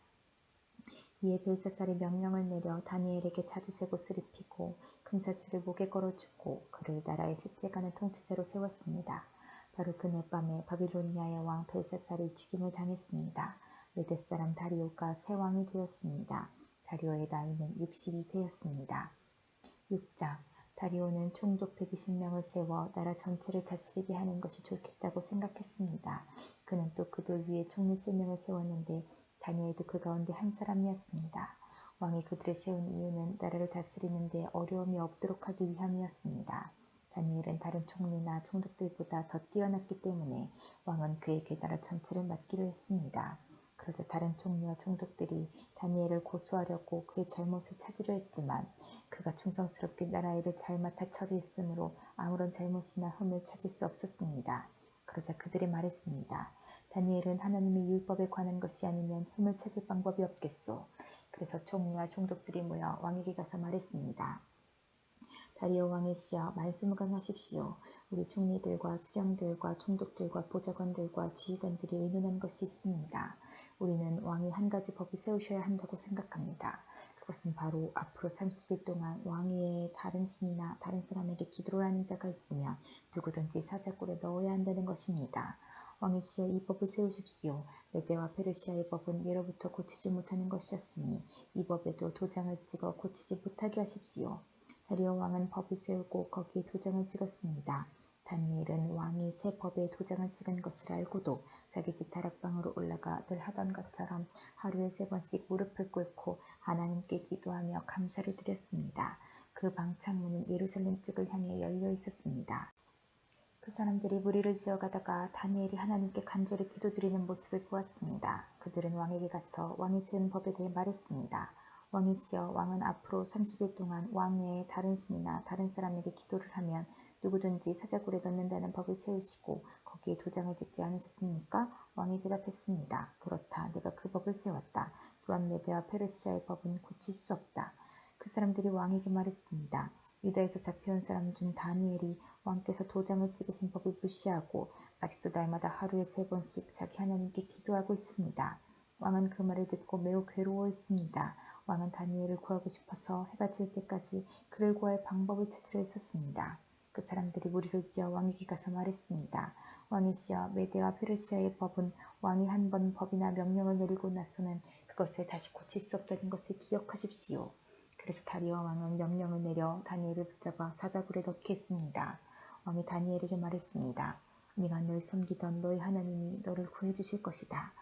이에 벨사살이 명령을 내려 다니엘에게 자주색 옷을 입히고 금사슬을 목에 걸어주고 그를 나라의 셋째 가는 통치자로 세웠습니다. 바로 그날 밤에 바빌로니아의 왕 벨사살이 죽임을 당했습니다. 메대 사람 다리오가 새 왕이 되었습니다. 다리오의 나이는 62세였습니다. 6장 다리오는 총독 120명을 세워 나라 전체를 다스리게 하는 것이 좋겠다고 생각했습니다. 그는 또 그들 위에 총리 3명을 세웠는데 다니엘도 그 가운데 한 사람이었습니다. 왕이 그들을 세운 이유는 나라를 다스리는 데 어려움이 없도록 하기 위함이었습니다. 다니엘은 다른 총리나 총독들보다 더 뛰어났기 때문에 왕은 그에게 나라 전체를 맡기로 했습니다. 그러자 다른 총리와 총독들이 다니엘을 고소하려고 그의 잘못을 찾으려 했지만 그가 충성스럽게 나라 일을 잘 맡아 처리했으므로 아무런 잘못이나 흠을 찾을 수 없었습니다. 그러자 그들이 말했습니다. 다니엘은 하나님의 율법에 관한 것이 아니면 흠을 찾을 방법이 없겠소. 그래서 총리와 총독들이 모여 왕에게 가서 말했습니다. 다리오 왕이시여, 만수무강하십시오. 우리 총리들과 수령들과 총독들과 보좌관들과 지휘관들이 의논한 것이 있습니다. 우리는 왕이 한 가지 법을 세우셔야 한다고 생각합니다. 그것은 바로 앞으로 30일 동안 왕 외에 다른 신이나 다른 사람에게 기도를 하는 자가 있으면 누구든지 사자굴에 넣어야 한다는 것입니다. 왕이시여, 이 법을 세우십시오. 메대와 페르시아의 법은 예로부터 고치지 못하는 것이었으니 이 법에도 도장을 찍어 고치지 못하게 하십시오. 다리오 왕은 법을 세우고 거기에 도장을 찍었습니다. 다니엘은 왕이 새 법에 도장을 찍은 것을 알고도 자기 집 다락방으로 올라가 늘 하던 것처럼 하루에 3번씩 무릎을 꿇고 하나님께 기도하며 감사를 드렸습니다. 그 방 창문은 예루살렘 쪽을 향해 열려 있었습니다. 그 사람들이 무리를 지어가다가 다니엘이 하나님께 간절히 기도드리는 모습을 보았습니다. 그들은 왕에게 가서 왕이 세운 법에 대해 말했습니다. 왕이시여, 왕은 앞으로 30일 동안 왕 외에 다른 신이나 다른 사람에게 기도를 하면 누구든지 사자굴에 넣는다는 법을 세우시고 거기에 도장을 찍지 않으셨습니까? 왕이 대답했습니다. 그렇다. 내가 그 법을 세웠다. 또한 메대와 페르시아의 법은 고칠 수 없다. 그 사람들이 왕에게 말했습니다. 유다에서 잡혀온 사람 중 다니엘이 왕께서 도장을 찍으신 법을 무시하고 아직도 날마다 하루에 3번씩 자기 하나님께 기도하고 있습니다. 왕은 그 말을 듣고 매우 괴로워했습니다. 왕은 다니엘을 구하고 싶어서 해가 질 때까지 그를 구할 방법을 찾으려 했었습니다. 그 사람들이 무리를 지어 왕에게 가서 말했습니다. 왕이시여, 메대와 페르시아의 법은 왕이 한 번 법이나 명령을 내리고 나서는 그것을 다시 고칠 수 없다는 것을 기억하십시오. 그래서 다리오 왕은 명령을 내려 다니엘을 붙잡아 사자굴에 넣게 했습니다. 왕이 다니엘에게 말했습니다. 네가 늘 섬기던 너희 하나님이 너를 구해주실 것이다.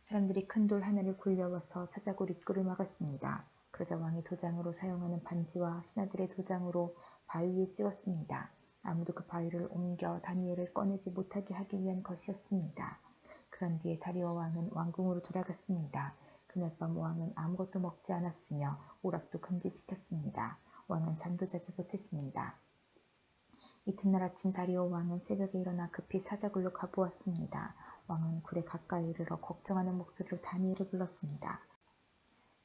사람들이 큰 돌 하나를 굴려와서 사자굴 입구를 막았습니다. 그러자 왕이 도장으로 사용하는 반지와 신하들의 도장으로 바위에 찍었습니다. 아무도 그 바위를 옮겨 다니엘을 꺼내지 못하게 하기 위한 것이었습니다. 그런 뒤에 다리오 왕은 왕궁으로 돌아갔습니다. 그날 밤 왕은 아무것도 먹지 않았으며 오락도 금지시켰습니다. 왕은 잠도 자지 못했습니다. 이튿날 아침 다리오 왕은 새벽에 일어나 급히 사자굴로 가보았습니다. 왕은 굴에 가까이 이르러 걱정하는 목소리로 다니엘을 불렀습니다.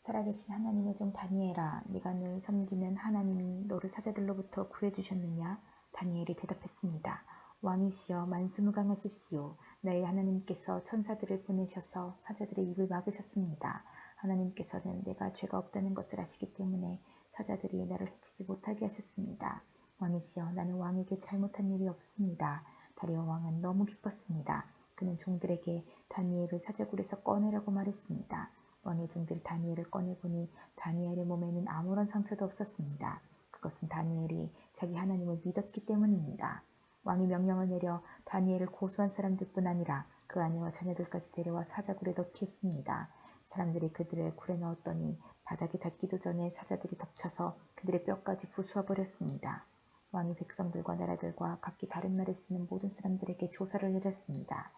살아계신 하나님의 종 다니엘아, 네가 늘 섬기는 하나님이 너를 사자들로부터 구해주셨느냐? 다니엘이 대답했습니다. 왕이시여 만수무강하십시오. 나의 하나님께서 천사들을 보내셔서 사자들의 입을 막으셨습니다. 하나님께서는 내가 죄가 없다는 것을 아시기 때문에 사자들이 나를 해치지 못하게 하셨습니다. 왕이시여 나는 왕에게 잘못한 일이 없습니다. 다리오 왕은 너무 기뻤습니다. 그는 종들에게 다니엘을 사자굴에서 꺼내라고 말했습니다. 왕의 종들이 다니엘을 꺼내보니 다니엘의 몸에는 아무런 상처도 없었습니다. 그것은 다니엘이 자기 하나님을 믿었기 때문입니다. 왕이 명령을 내려 다니엘을 고소한 사람들뿐 아니라 그 아내와 자녀들까지 데려와 사자굴에 넣게 했습니다. 사람들이 그들을 굴에 넣었더니 바닥에 닿기도 전에 사자들이 덮쳐서 그들의 뼈까지 부수어 버렸습니다. 왕이 백성들과 나라들과 각기 다른 말을 쓰는 모든 사람들에게 조사를 내렸습니다.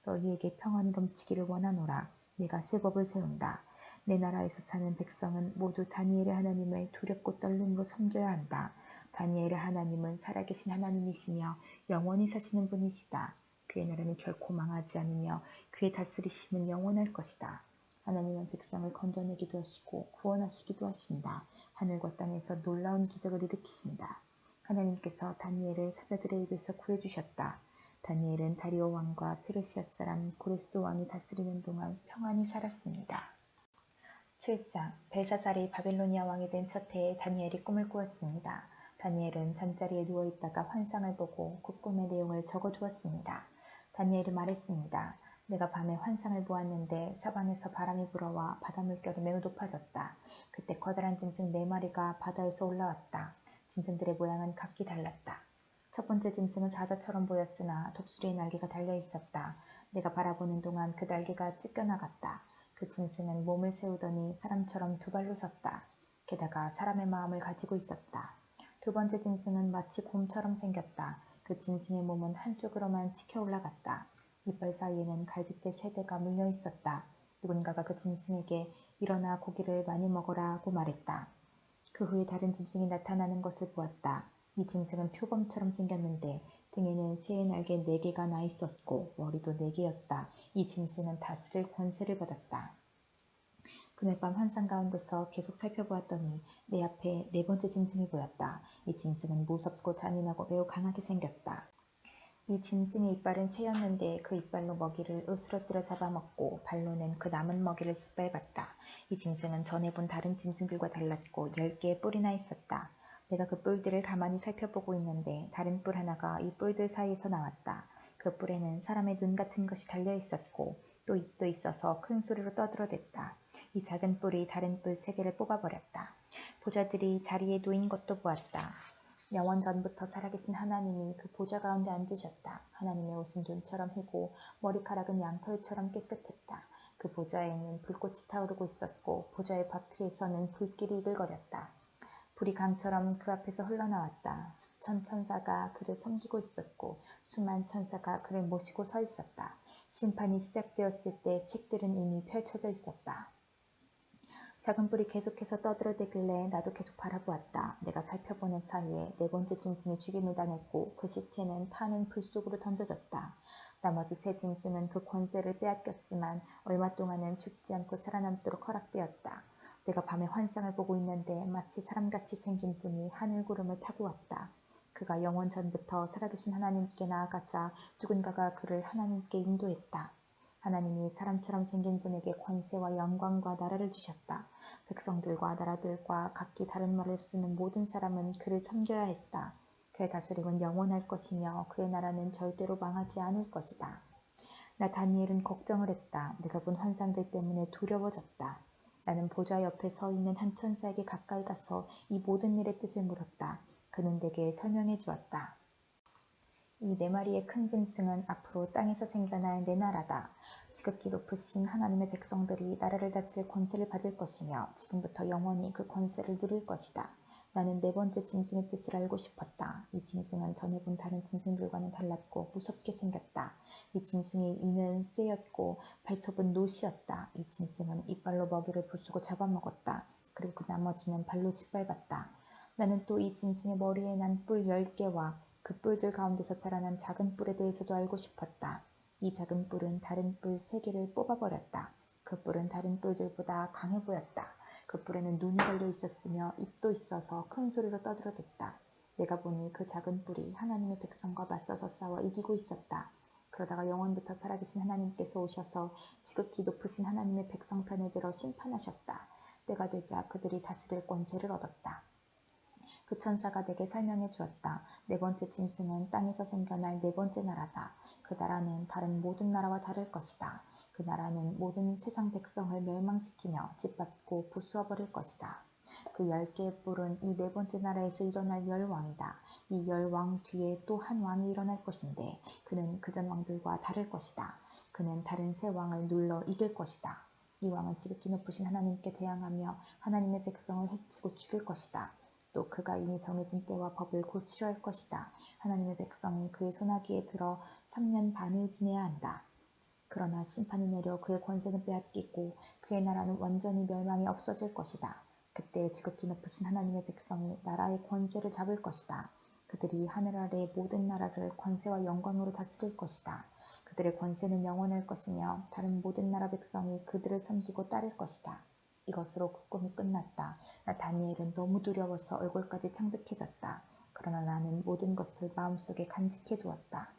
너희에게 평안이 넘치기를 원하노라. 내가 새 법을 세운다. 내 나라에서 사는 백성은 모두 다니엘의 하나님을 두렵고 떨림으로 섬겨야 한다. 다니엘의 하나님은 살아계신 하나님이시며 영원히 사시는 분이시다. 그의 나라는 결코 망하지 않으며 그의 다스리심은 영원할 것이다. 하나님은 백성을 건져내기도 하시고 구원하시기도 하신다. 하늘과 땅에서 놀라운 기적을 일으키신다. 하나님께서 다니엘을 사자들의 입에서 구해주셨다. 다니엘은 다리오 왕과 페르시아 사람 고레스 왕이 다스리는 동안 평안히 살았습니다. 7장 벨사살이 바빌로니아 왕이 된 첫 해에 다니엘이 꿈을 꾸었습니다. 다니엘은 잠자리에 누워있다가 환상을 보고 그 꿈의 내용을 적어두었습니다. 다니엘이 말했습니다. 내가 밤에 환상을 보았는데 사방에서 바람이 불어와 바다 물결이 매우 높아졌다. 그때 커다란 짐승 4마리가 바다에서 올라왔다. 짐승들의 모양은 각기 달랐다. 첫 번째 짐승은 사자처럼 보였으나 독수리의 날개가 달려있었다. 내가 바라보는 동안 그 날개가 찢겨나갔다. 그 짐승은 몸을 세우더니 사람처럼 2발로 섰다. 게다가 사람의 마음을 가지고 있었다. 두 번째 짐승은 마치 곰처럼 생겼다. 그 짐승의 몸은 한쪽으로만 치켜 올라갔다. 이빨 사이에는 갈빗대 3대가 물려 있었다. 누군가가 그 짐승에게 일어나 고기를 많이 먹어라 하고 말했다. 그 후에 다른 짐승이 나타나는 것을 보았다. 이 짐승은 표범처럼 생겼는데 등에는 새의 날개 4개가 나 있었고 머리도 4개였다. 이 짐승은 다스릴 권세를 받았다. 그날 밤 환상 가운데서 계속 살펴보았더니 내 앞에 4번째 짐승이 보였다. 이 짐승은 무섭고 잔인하고 매우 강하게 생겼다. 이 짐승의 이빨은 쇠였는데 그 이빨로 먹이를 으스러뜨려 잡아먹고 발로는 그 남은 먹이를 짓밟았다. 이 짐승은 전에 본 다른 짐승들과 달랐고 10개의 뿔이나 있었다. 내가 그 뿔들을 가만히 살펴보고 있는데 다른 뿔 하나가 이 뿔들 사이에서 나왔다. 그 뿔에는 사람의 눈 같은 것이 달려있었고 또 입도 있어서 큰 소리로 떠들어댔다. 이 작은 뿔이 다른 뿔 3개를 뽑아버렸다. 보좌들이 자리에 놓인 것도 보았다. 영원 전부터 살아계신 하나님이 그 보좌 가운데 앉으셨다. 하나님의 옷은 눈처럼 희고 머리카락은 양털처럼 깨끗했다. 그 보좌에는 불꽃이 타오르고 있었고 보좌의 바퀴에서는 불길이 이글거렸다. 불이 강처럼 그 앞에서 흘러나왔다. 수천 천사가 그를 섬기고 있었고 수만 천사가 그를 모시고 서 있었다. 심판이 시작되었을 때 책들은 이미 펼쳐져 있었다. 작은 뿔이 계속해서 떠들어대길래 나도 계속 바라보았다. 내가 살펴보는 사이에 4번째 짐승이 죽임을 당했고 그 시체는 타는 불 속으로 던져졌다. 나머지 3 짐승은 그 권세를 빼앗겼지만 얼마 동안은 죽지 않고 살아남도록 허락되었다. 내가 밤에 환상을 보고 있는데 마치 사람같이 생긴 분이 하늘 구름을 타고 왔다. 그가 영원 전부터 살아계신 하나님께 나아가자 누군가가 그를 하나님께 인도했다. 하나님이 사람처럼 생긴 분에게 권세와 영광과 나라를 주셨다. 백성들과 나라들과 각기 다른 말을 쓰는 모든 사람은 그를 섬겨야 했다. 그의 다스림은 영원할 것이며 그의 나라는 절대로 망하지 않을 것이다. 나 다니엘은 걱정을 했다. 내가 본 환상들 때문에 두려워졌다. 나는 보좌 옆에 서 있는 한 천사에게 가까이 가서 이 모든 일의 뜻을 물었다. 그는 내게 설명해 주었다. 이 4마리의 큰 짐승은 앞으로 땅에서 생겨날 내 나라다. 지극히 높으신 하나님의 백성들이 나라를 다스릴 권세를 받을 것이며 지금부터 영원히 그 권세를 누릴 것이다. 나는 네 번째 짐승의 뜻을 알고 싶었다. 이 짐승은 전에 본 다른 짐승들과는 달랐고 무섭게 생겼다. 이 짐승의 이는 쇠였고 발톱은 노시였다. 이 짐승은 이빨로 먹이를 부수고 잡아먹었다. 그리고 그 나머지는 발로 짓밟았다. 나는 또 이 짐승의 머리에 난 뿔 10개와 그 뿔들 가운데서 자라난 작은 뿔에 대해서도 알고 싶었다. 이 작은 뿔은 다른 뿔 3개를 뽑아버렸다. 그 뿔은 다른 뿔들보다 강해 보였다. 그 뿔에는 눈이 달려 있었으며 입도 있어서 큰 소리로 떠들어댔다. 내가 보니 그 작은 뿔이 하나님의 백성과 맞서서 싸워 이기고 있었다. 그러다가 영원부터 살아계신 하나님께서 오셔서 지극히 높으신 하나님의 백성 편에 들어 심판하셨다. 때가 되자 그들이 다스릴 권세를 얻었다. 그 천사가 내게 설명해 주었다. 네 번째 짐승은 땅에서 생겨날 네 번째 나라다. 그 나라는 다른 모든 나라와 다를 것이다. 그 나라는 모든 세상 백성을 멸망시키며 짓밟고 부수어버릴 것이다. 그 10개의 뿔은 이 네 번째 나라에서 일어날 열왕이다. 이 열왕 뒤에 또 한 왕이 일어날 것인데 그는 그전 왕들과 다를 것이다. 그는 다른 세 왕을 눌러 이길 것이다. 이 왕은 지극히 높으신 하나님께 대항하며 하나님의 백성을 해치고 죽일 것이다. 또 그가 이미 정해진 때와 법을 고치려 할 것이다. 하나님의 백성이 그의 손아귀에 들어 3년 반을 지내야 한다. 그러나 심판이 내려 그의 권세는 빼앗기고 그의 나라는 완전히 멸망이 없어질 것이다. 그때 지극히 높으신 하나님의 백성이 나라의 권세를 잡을 것이다. 그들이 하늘 아래의 모든 나라를 권세와 영광으로 다스릴 것이다. 그들의 권세는 영원할 것이며 다른 모든 나라 백성이 그들을 섬기고 따를 것이다. 이것으로 그 꿈이 끝났다. 나 다니엘은 너무 두려워서 얼굴까지 창백해졌다. 그러나 나는 모든 것을 마음속에 간직해 두었다.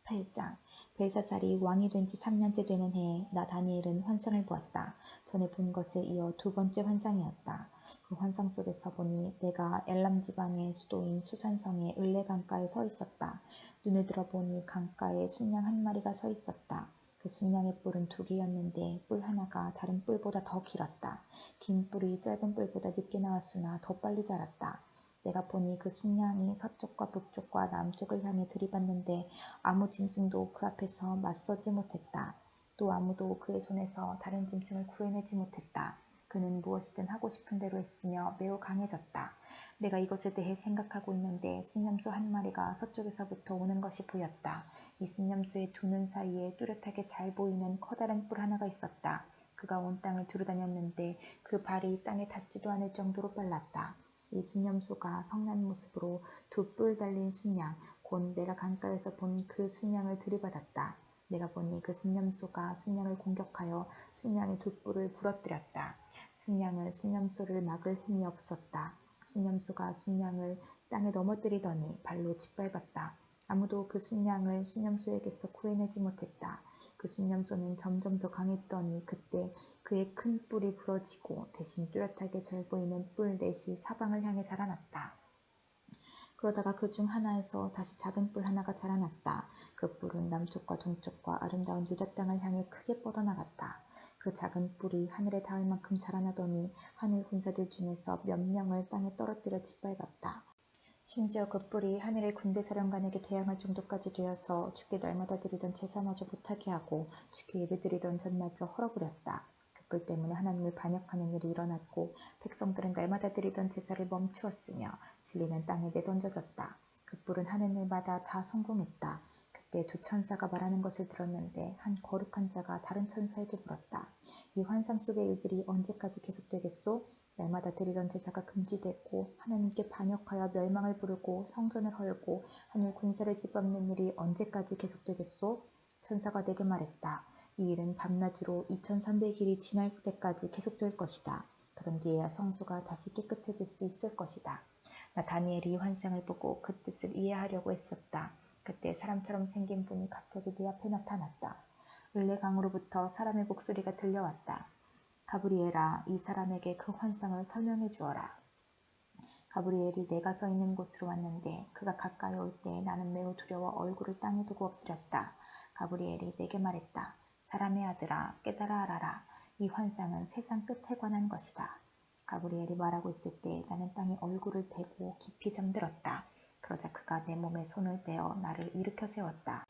8장 벨사살이 왕이 된 지 3년째 되는 해에 나 다니엘은 환상을 보았다. 전에 본 것에 이어 두 번째 환상이었다. 그 환상 속에서 보니 내가 엘람 지방의 수도인 수산성의 을레 강가에 서 있었다. 눈을 들어보니 강가에 순양 한 마리가 서 있었다. 그 순양의 뿔은 2개였는데 뿔 하나가 다른 뿔보다 더 길었다. 긴 뿔이 짧은 뿔보다 늦게 나왔으나 더 빨리 자랐다. 내가 보니 그 순양이 서쪽과 북쪽과 남쪽을 향해 들이받는데 아무 짐승도 그 앞에서 맞서지 못했다. 또 아무도 그의 손에서 다른 짐승을 구해내지 못했다. 그는 무엇이든 하고 싶은 대로 했으며 매우 강해졌다. 내가 이것에 대해 생각하고 있는데 순념소 한 마리가 서쪽에서부터 오는 것이 보였다. 이 순념소의 두 눈 사이에 뚜렷하게 잘 보이는 커다란 뿔 하나가 있었다. 그가 온 땅을 두루다녔는데 그 발이 땅에 닿지도 않을 정도로 빨랐다. 이 순념소가 성난 모습으로 두 뿔 달린 순양, 곧 내가 강가에서 본 그 순양을 들이받았다. 내가 보니 그 순념소가 순양을 공격하여 순양의 두 뿔을 부러뜨렸다. 순념소를 막을 힘이 없었다. 순념소가 순양을 땅에 넘어뜨리더니 발로 짓밟았다. 아무도 그 순양을 순념소에게서 구해내지 못했다. 그 순념소는 점점 더 강해지더니 그때 그의 큰 뿔이 부러지고 대신 뚜렷하게 잘 보이는 뿔 넷이 사방을 향해 자라났다. 그러다가 그 중 하나에서 다시 작은 뿔 하나가 자라났다. 그 뿔은 남쪽과 동쪽과 아름다운 유다 땅을 향해 크게 뻗어나갔다. 그 작은 뿔이 하늘에 닿을 만큼 자라나더니 하늘 군사들 중에서 몇 명을 땅에 떨어뜨려 짓밟았다. 심지어 그 뿔이 하늘의 군대 사령관에게 대항할 정도까지 되어서 주께 날마다 드리던 제사마저 못하게 하고 주께 예배드리던 전마저 헐어버렸다. 그 뿔 때문에 하나님을 반역하는 일이 일어났고 백성들은 날마다 드리던 제사를 멈추었으며 진리는 땅에 내던져졌다. 그 뿔은 하는 일마다 다 성공했다. 그때 두 천사가 말하는 것을 들었는데 한 거룩한 자가 다른 천사에게 물었다. 이 환상 속의 일들이 언제까지 계속되겠소? 날마다 드리던 제사가 금지됐고 하나님께 반역하여 멸망을 부르고 성전을 헐고 하늘 군사를 짓밟는 일이 언제까지 계속되겠소? 천사가 내게 말했다. 이 일은 밤낮으로 2300일이 지날 때까지 계속될 것이다. 그런 뒤에야 성소가 다시 깨끗해질 수 있을 것이다. 나 다니엘이 이 환상을 보고 그 뜻을 이해하려고 했었다. 그때 사람처럼 생긴 분이 갑자기 내 앞에 나타났다. 을레강으로부터 사람의 목소리가 들려왔다. 가브리엘아, 이 사람에게 그 환상을 설명해 주어라. 가브리엘이 내가 서 있는 곳으로 왔는데 그가 가까이 올 때 나는 매우 두려워 얼굴을 땅에 두고 엎드렸다. 가브리엘이 내게 말했다. 사람의 아들아, 깨달아 알아라. 이 환상은 세상 끝에 관한 것이다. 가브리엘이 말하고 있을 때 나는 땅에 얼굴을 대고 깊이 잠들었다. 그러자 그가 내 몸에 손을 떼어 나를 일으켜 세웠다.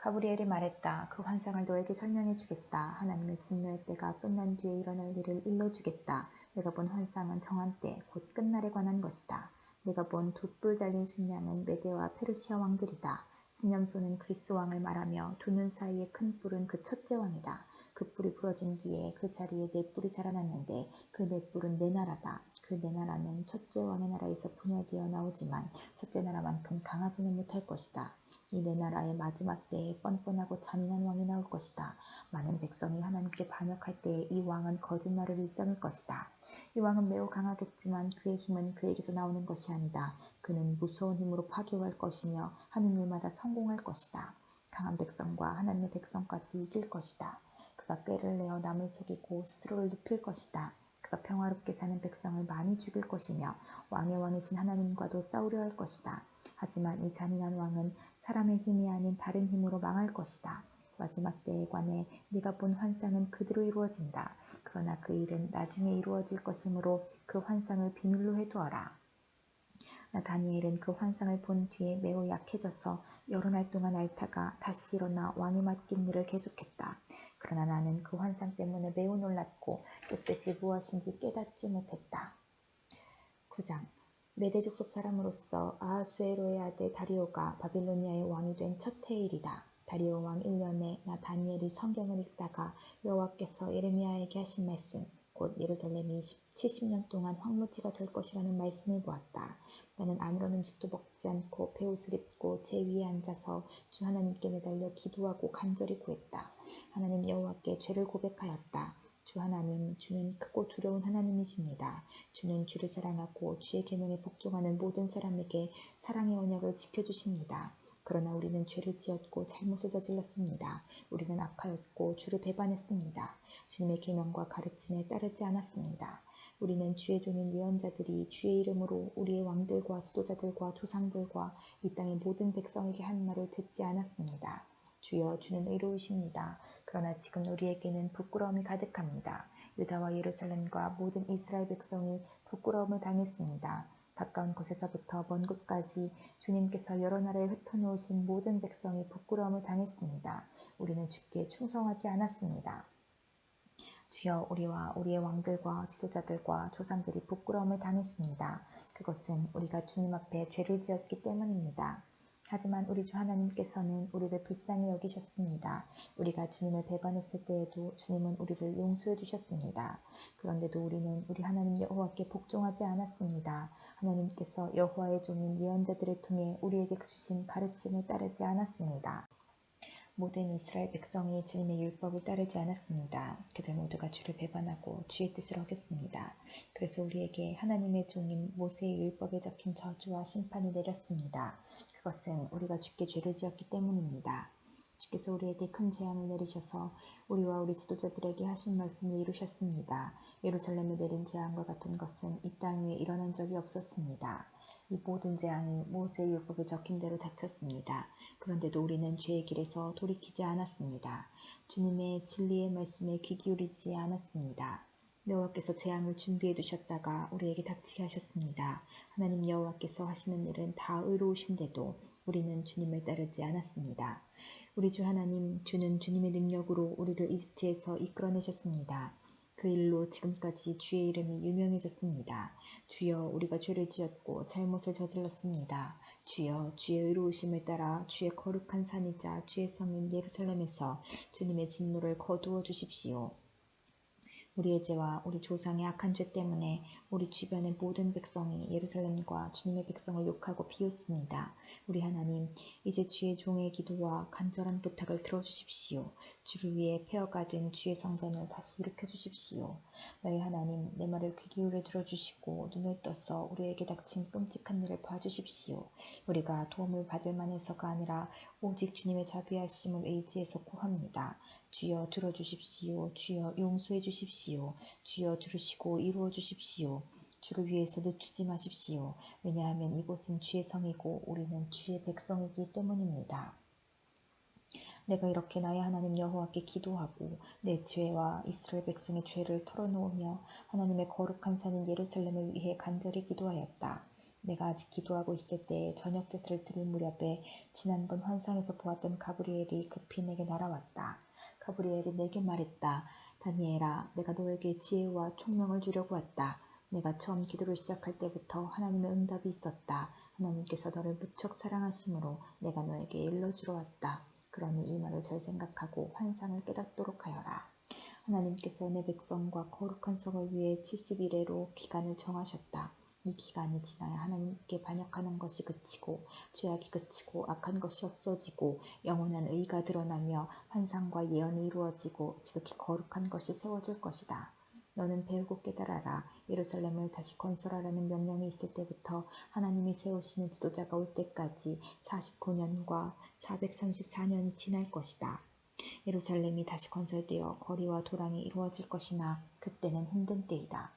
가브리엘이 말했다. 그 환상을 너에게 설명해 주겠다. 하나님의 진노의 때가 끝난 뒤에 일어날 일을 일러주겠다. 내가 본 환상은 정한 때, 곧 끝날에 관한 것이다. 내가 본 두 뿔 달린 순양은 메데와 페르시아 왕들이다. 순념소는 그리스 왕을 말하며 두 눈 사이의 큰 뿔은 그 첫째 왕이다. 그 뿔이 부러진 뒤에 그 자리에 네 뿔이 자라났는데 그 네 뿔은 네 나라다. 그 네 나라는 첫째 왕의 나라에서 분열되어 나오지만 첫째 나라만큼 강하지는 못할 것이다. 이 네 나라의 마지막 때에 뻔뻔하고 잔인한 왕이 나올 것이다. 많은 백성이 하나님께 반역할 때에 이 왕은 거짓말을 일삼을 것이다. 이 왕은 매우 강하겠지만 그의 힘은 그에게서 나오는 것이 아니다. 그는 무서운 힘으로 파괴할 것이며 하는 일마다 성공할 것이다. 강한 백성과 하나님의 백성까지 이길 것이다. 그가 꾀를 내어 남을 속이고 스스로를 눕힐 것이다. 그가 평화롭게 사는 백성을 많이 죽일 것이며 왕의 왕이신 하나님과도 싸우려 할 것이다. 하지만 이 잔인한 왕은 사람의 힘이 아닌 다른 힘으로 망할 것이다. 마지막 때에 관해 네가 본 환상은 그대로 이루어진다. 그러나 그 일은 나중에 이루어질 것이므로 그 환상을 비밀로 해두어라. 다니엘은 그 환상을 본 뒤에 매우 약해져서 여러 날 동안 앓다가 다시 일어나 왕이 맡긴 일을 계속했다. 그러나 나는 그 환상 때문에 매우 놀랐고 그 뜻이 무엇인지 깨닫지 못했다. 9장 메대 족속 사람으로서 아하수에로의 아들 다리오가 바빌로니아의 왕이 된 첫 해일이다. 다리오 왕 1년에 나 다니엘이 성경을 읽다가 여호와께서 예레미야에게 하신 말씀 곧 예루살렘이 70년 동안 황무지가 될 것이라는 말씀을 보았다. 나는 아무런 음식도 먹지 않고 베옷을 입고 제 위에 앉아서 주 하나님께 매달려 기도하고 간절히 구했다. 하나님 여호와께 죄를 고백하였다. 주 하나님, 주는 크고 두려운 하나님이십니다. 주는 주를 사랑하고 주의 계명에 복종하는 모든 사람에게 사랑의 언약을 지켜주십니다. 그러나 우리는 죄를 지었고 잘못을 저질렀습니다. 우리는 악하였고 주를 배반했습니다. 주님의 계명과 가르침에 따르지 않았습니다. 우리는 주의 종인 예언자들이 주의 이름으로 우리의 왕들과 지도자들과 조상들과 이 땅의 모든 백성에게 한 말을 듣지 않았습니다. 주여, 주는 의로우십니다. 그러나 지금 우리에게는 부끄러움이 가득합니다. 유다와 예루살렘과 모든 이스라엘 백성이 부끄러움을 당했습니다. 가까운 곳에서부터 먼 곳까지 주님께서 여러 나라에 흩어놓으신 모든 백성이 부끄러움을 당했습니다. 우리는 주께 충성하지 않았습니다. 주여, 우리와 우리의 왕들과 지도자들과 조상들이 부끄러움을 당했습니다. 그것은 우리가 주님 앞에 죄를 지었기 때문입니다. 하지만 우리 주 하나님께서는 우리를 불쌍히 여기셨습니다. 우리가 주님을 배반했을 때에도 주님은 우리를 용서해 주셨습니다. 그런데도 우리는 우리 하나님 여호와께 복종하지 않았습니다. 하나님께서 여호와의 종인 예언자들을 통해 우리에게 주신 가르침을 따르지 않았습니다. 모든 이스라엘 백성이 주님의 율법을 따르지 않았습니다. 그들 모두가 주를 배반하고 주의 뜻을 어겼습니다. 그래서 우리에게 하나님의 종인 모세의 율법에 적힌 저주와 심판이 내렸습니다. 그것은 우리가 주께 죄를 지었기 때문입니다. 주께서 우리에게 큰 재앙을 내리셔서 우리와 우리 지도자들에게 하신 말씀을 이루셨습니다. 예루살렘에 내린 재앙과 같은 것은 이 땅 위에 일어난 적이 없었습니다. 이 모든 재앙이 모세의 율법에 적힌 대로 닥쳤습니다. 그런데도 우리는 죄의 길에서 돌이키지 않았습니다. 주님의 진리의 말씀에 귀 기울이지 않았습니다. 여호와께서 재앙을 준비해 두셨다가 우리에게 닥치게 하셨습니다. 하나님 여호와께서 하시는 일은 다 의로우신데도 우리는 주님을 따르지 않았습니다. 우리 주 하나님, 주는 주님의 능력으로 우리를 이집트에서 이끌어내셨습니다. 그 일로 지금까지 주의 이름이 유명해졌습니다. 주여, 우리가 죄를 지었고 잘못을 저질렀습니다. 주여, 주의 의로우심을 따라 주의 거룩한 산이자 주의 성인 예루살렘에서 주님의 진노를 거두어 주십시오. 우리의 죄와 우리 조상의 악한 죄 때문에 우리 주변의 모든 백성이 예루살렘과 주님의 백성을 욕하고 비웃습니다. 우리 하나님, 이제 주의 종의 기도와 간절한 부탁을 들어주십시오. 주를 위해 폐허가 된 주의 성전을 다시 일으켜 주십시오. 너희 하나님, 내 말을 귀 기울여 들어주시고 눈을 떠서 우리에게 닥친 끔찍한 일을 봐주십시오. 우리가 도움을 받을 만해서가 아니라 오직 주님의 자비하심을 의지해서 구합니다. 주여 들어주십시오. 주여 용서해 주십시오. 주여 들으시고 이루어 주십시오. 주를 위해서 늦추지 마십시오. 왜냐하면 이곳은 주의 성이고 우리는 주의 백성이기 때문입니다. 내가 이렇게 나의 하나님 여호와께 기도하고 내 죄와 이스라엘 백성의 죄를 털어놓으며 하나님의 거룩한 산인 예루살렘을 위해 간절히 기도하였다. 내가 아직 기도하고 있을 때 저녁 제사를 드릴 무렵에 지난번 환상에서 보았던 가브리엘이 급히 내게 날아왔다. 가브리엘이 내게 말했다. 다니엘아, 내가 너에게 지혜와 총명을 주려고 왔다. 내가 처음 기도를 시작할 때부터 하나님의 응답이 있었다. 하나님께서 너를 무척 사랑하심으로 내가 너에게 일러주러 왔다. 그러니 이 말을 잘 생각하고 환상을 깨닫도록 하여라. 하나님께서 내 백성과 거룩한 성을 위해 70일에로 기간을 정하셨다. 이 기간이 지나야 하나님께 반역하는 것이 그치고 죄악이 그치고 악한 것이 없어지고 영원한 의가 드러나며 환상과 예언이 이루어지고 지극히 거룩한 것이 세워질 것이다. 너는 배우고 깨달아라. 예루살렘을 다시 건설하라는 명령이 있을 때부터 하나님이 세우시는 지도자가 올 때까지 49년과 434년이 지날 것이다. 예루살렘이 다시 건설되어 거리와 도랑이 이루어질 것이나 그때는 힘든 때이다.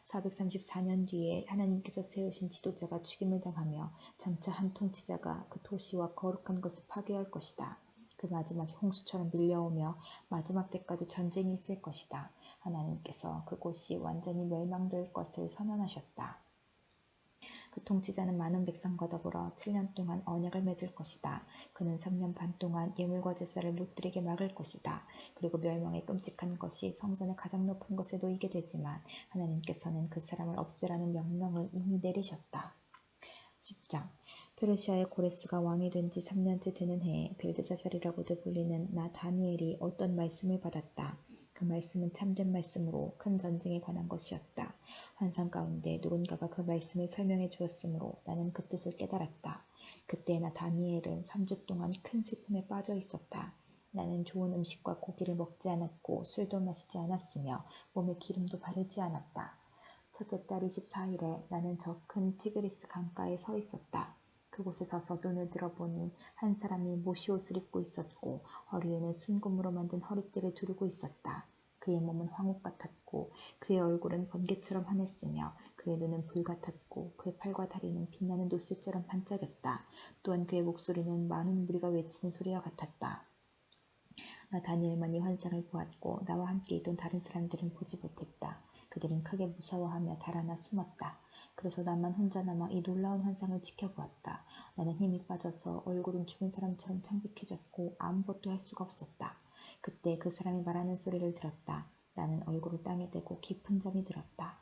434년 뒤에 하나님께서 세우신 지도자가 죽임을 당하며 장차 한 통치자가 그 도시와 거룩한 것을 파괴할 것이다. 그 마지막이 홍수처럼 밀려오며 마지막 때까지 전쟁이 있을 것이다. 하나님께서 그곳이 완전히 멸망될 것을 선언하셨다. 그 통치자는 많은 백성과 더불어 7년 동안 언약을 맺을 것이다. 그는 3년 반 동안 예물과 제사를 못 드리게 막을 것이다. 그리고 멸망의 끔찍한 것이 성전의 가장 높은 곳에 놓이게 되지만 하나님께서는 그 사람을 없애라는 명령을 이미 내리셨다. 10장 페르시아의 고레스가 왕이 된 지 3년째 되는 해에 벨드사살이라고도 불리는 나 다니엘이 어떤 말씀을 받았다. 그 말씀은 참된 말씀으로 큰 전쟁에 관한 것이었다. 환상 가운데 누군가가 그 말씀을 설명해 주었으므로 나는 그 뜻을 깨달았다. 그때 나 다니엘은 3주 동안 큰 슬픔에 빠져 있었다. 나는 좋은 음식과 고기를 먹지 않았고 술도 마시지 않았으며 몸에 기름도 바르지 않았다. 첫째 달 24일에 나는 저 큰 티그리스 강가에 서 있었다. 그곳에 서서 눈을 들어보니 한 사람이 모시옷을 입고 있었고 허리에는 순금으로 만든 허리띠를 두르고 있었다. 그의 몸은 황옥 같았고 그의 얼굴은 번개처럼 환했으며 그의 눈은 불 같았고 그의 팔과 다리는 빛나는 노쇠처럼 반짝였다. 또한 그의 목소리는 많은 무리가 외치는 소리와 같았다. 나 다니엘만이 환상을 보았고 나와 함께 있던 다른 사람들은 보지 못했다. 그들은 크게 무서워하며 달아나 숨었다. 그래서 나만 혼자 남아 이 놀라운 환상을 지켜보았다. 나는 힘이 빠져서 얼굴은 죽은 사람처럼 창백해졌고 아무것도 할 수가 없었다. 그때 그 사람이 말하는 소리를 들었다. 나는 얼굴을 땅에 대고 깊은 잠이 들었다.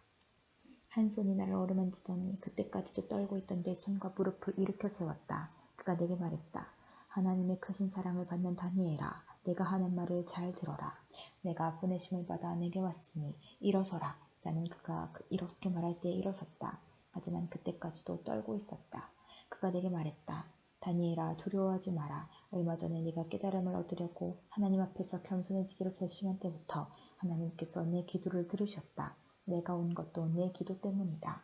한 손이 나를 어루만지더니 그때까지도 떨고 있던 내 손과 무릎을 일으켜 세웠다. 그가 내게 말했다. 하나님의 크신 사랑을 받는 다니엘아, 내가 하는 말을 잘 들어라. 내가 보내심을 받아 내게 왔으니 일어서라. 나는 그가 이렇게 말할 때 일어섰다. 하지만 그때까지도 떨고 있었다. 그가 내게 말했다. 다니엘아, 두려워하지 마라. 얼마 전에 네가 깨달음을 얻으려고 하나님 앞에서 겸손해지기로 결심한 때부터 하나님께서 내 기도를 들으셨다. 내가 온 것도 내 기도 때문이다.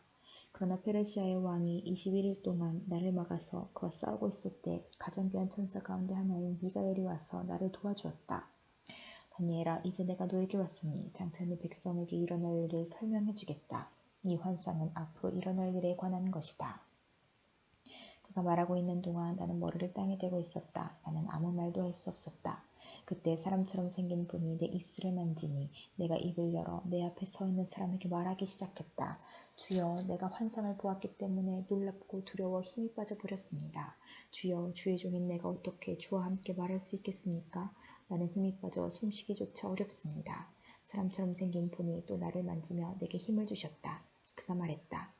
그러나 페르시아의 왕이 21일 동안 나를 막아서 그와 싸우고 있을 때 가장 귀한 천사 가운데 하나인 미가엘이 와서 나를 도와주었다. 다니엘아, 이제 내가 너에게 왔으니 장차 네 백성에게 일어날 일을 설명해 주겠다. 이 환상은 앞으로 일어날 일에 관한 것이다. 그가 말하고 있는 동안 나는 머리를 땅에 대고 있었다. 나는 아무 말도 할 수 없었다. 그때 사람처럼 생긴 분이 내 입술을 만지니 내가 입을 열어 내 앞에 서 있는 사람에게 말하기 시작했다. 주여, 내가 환상을 보았기 때문에 놀랍고 두려워 힘이 빠져버렸습니다. 주여, 주의 종인 내가 어떻게 주와 함께 말할 수 있겠습니까? 나는 힘이 빠져 숨쉬기조차 어렵습니다. 사람처럼 생긴 분이 또 나를 만지며 내게 힘을 주셨다. 그가 말했다.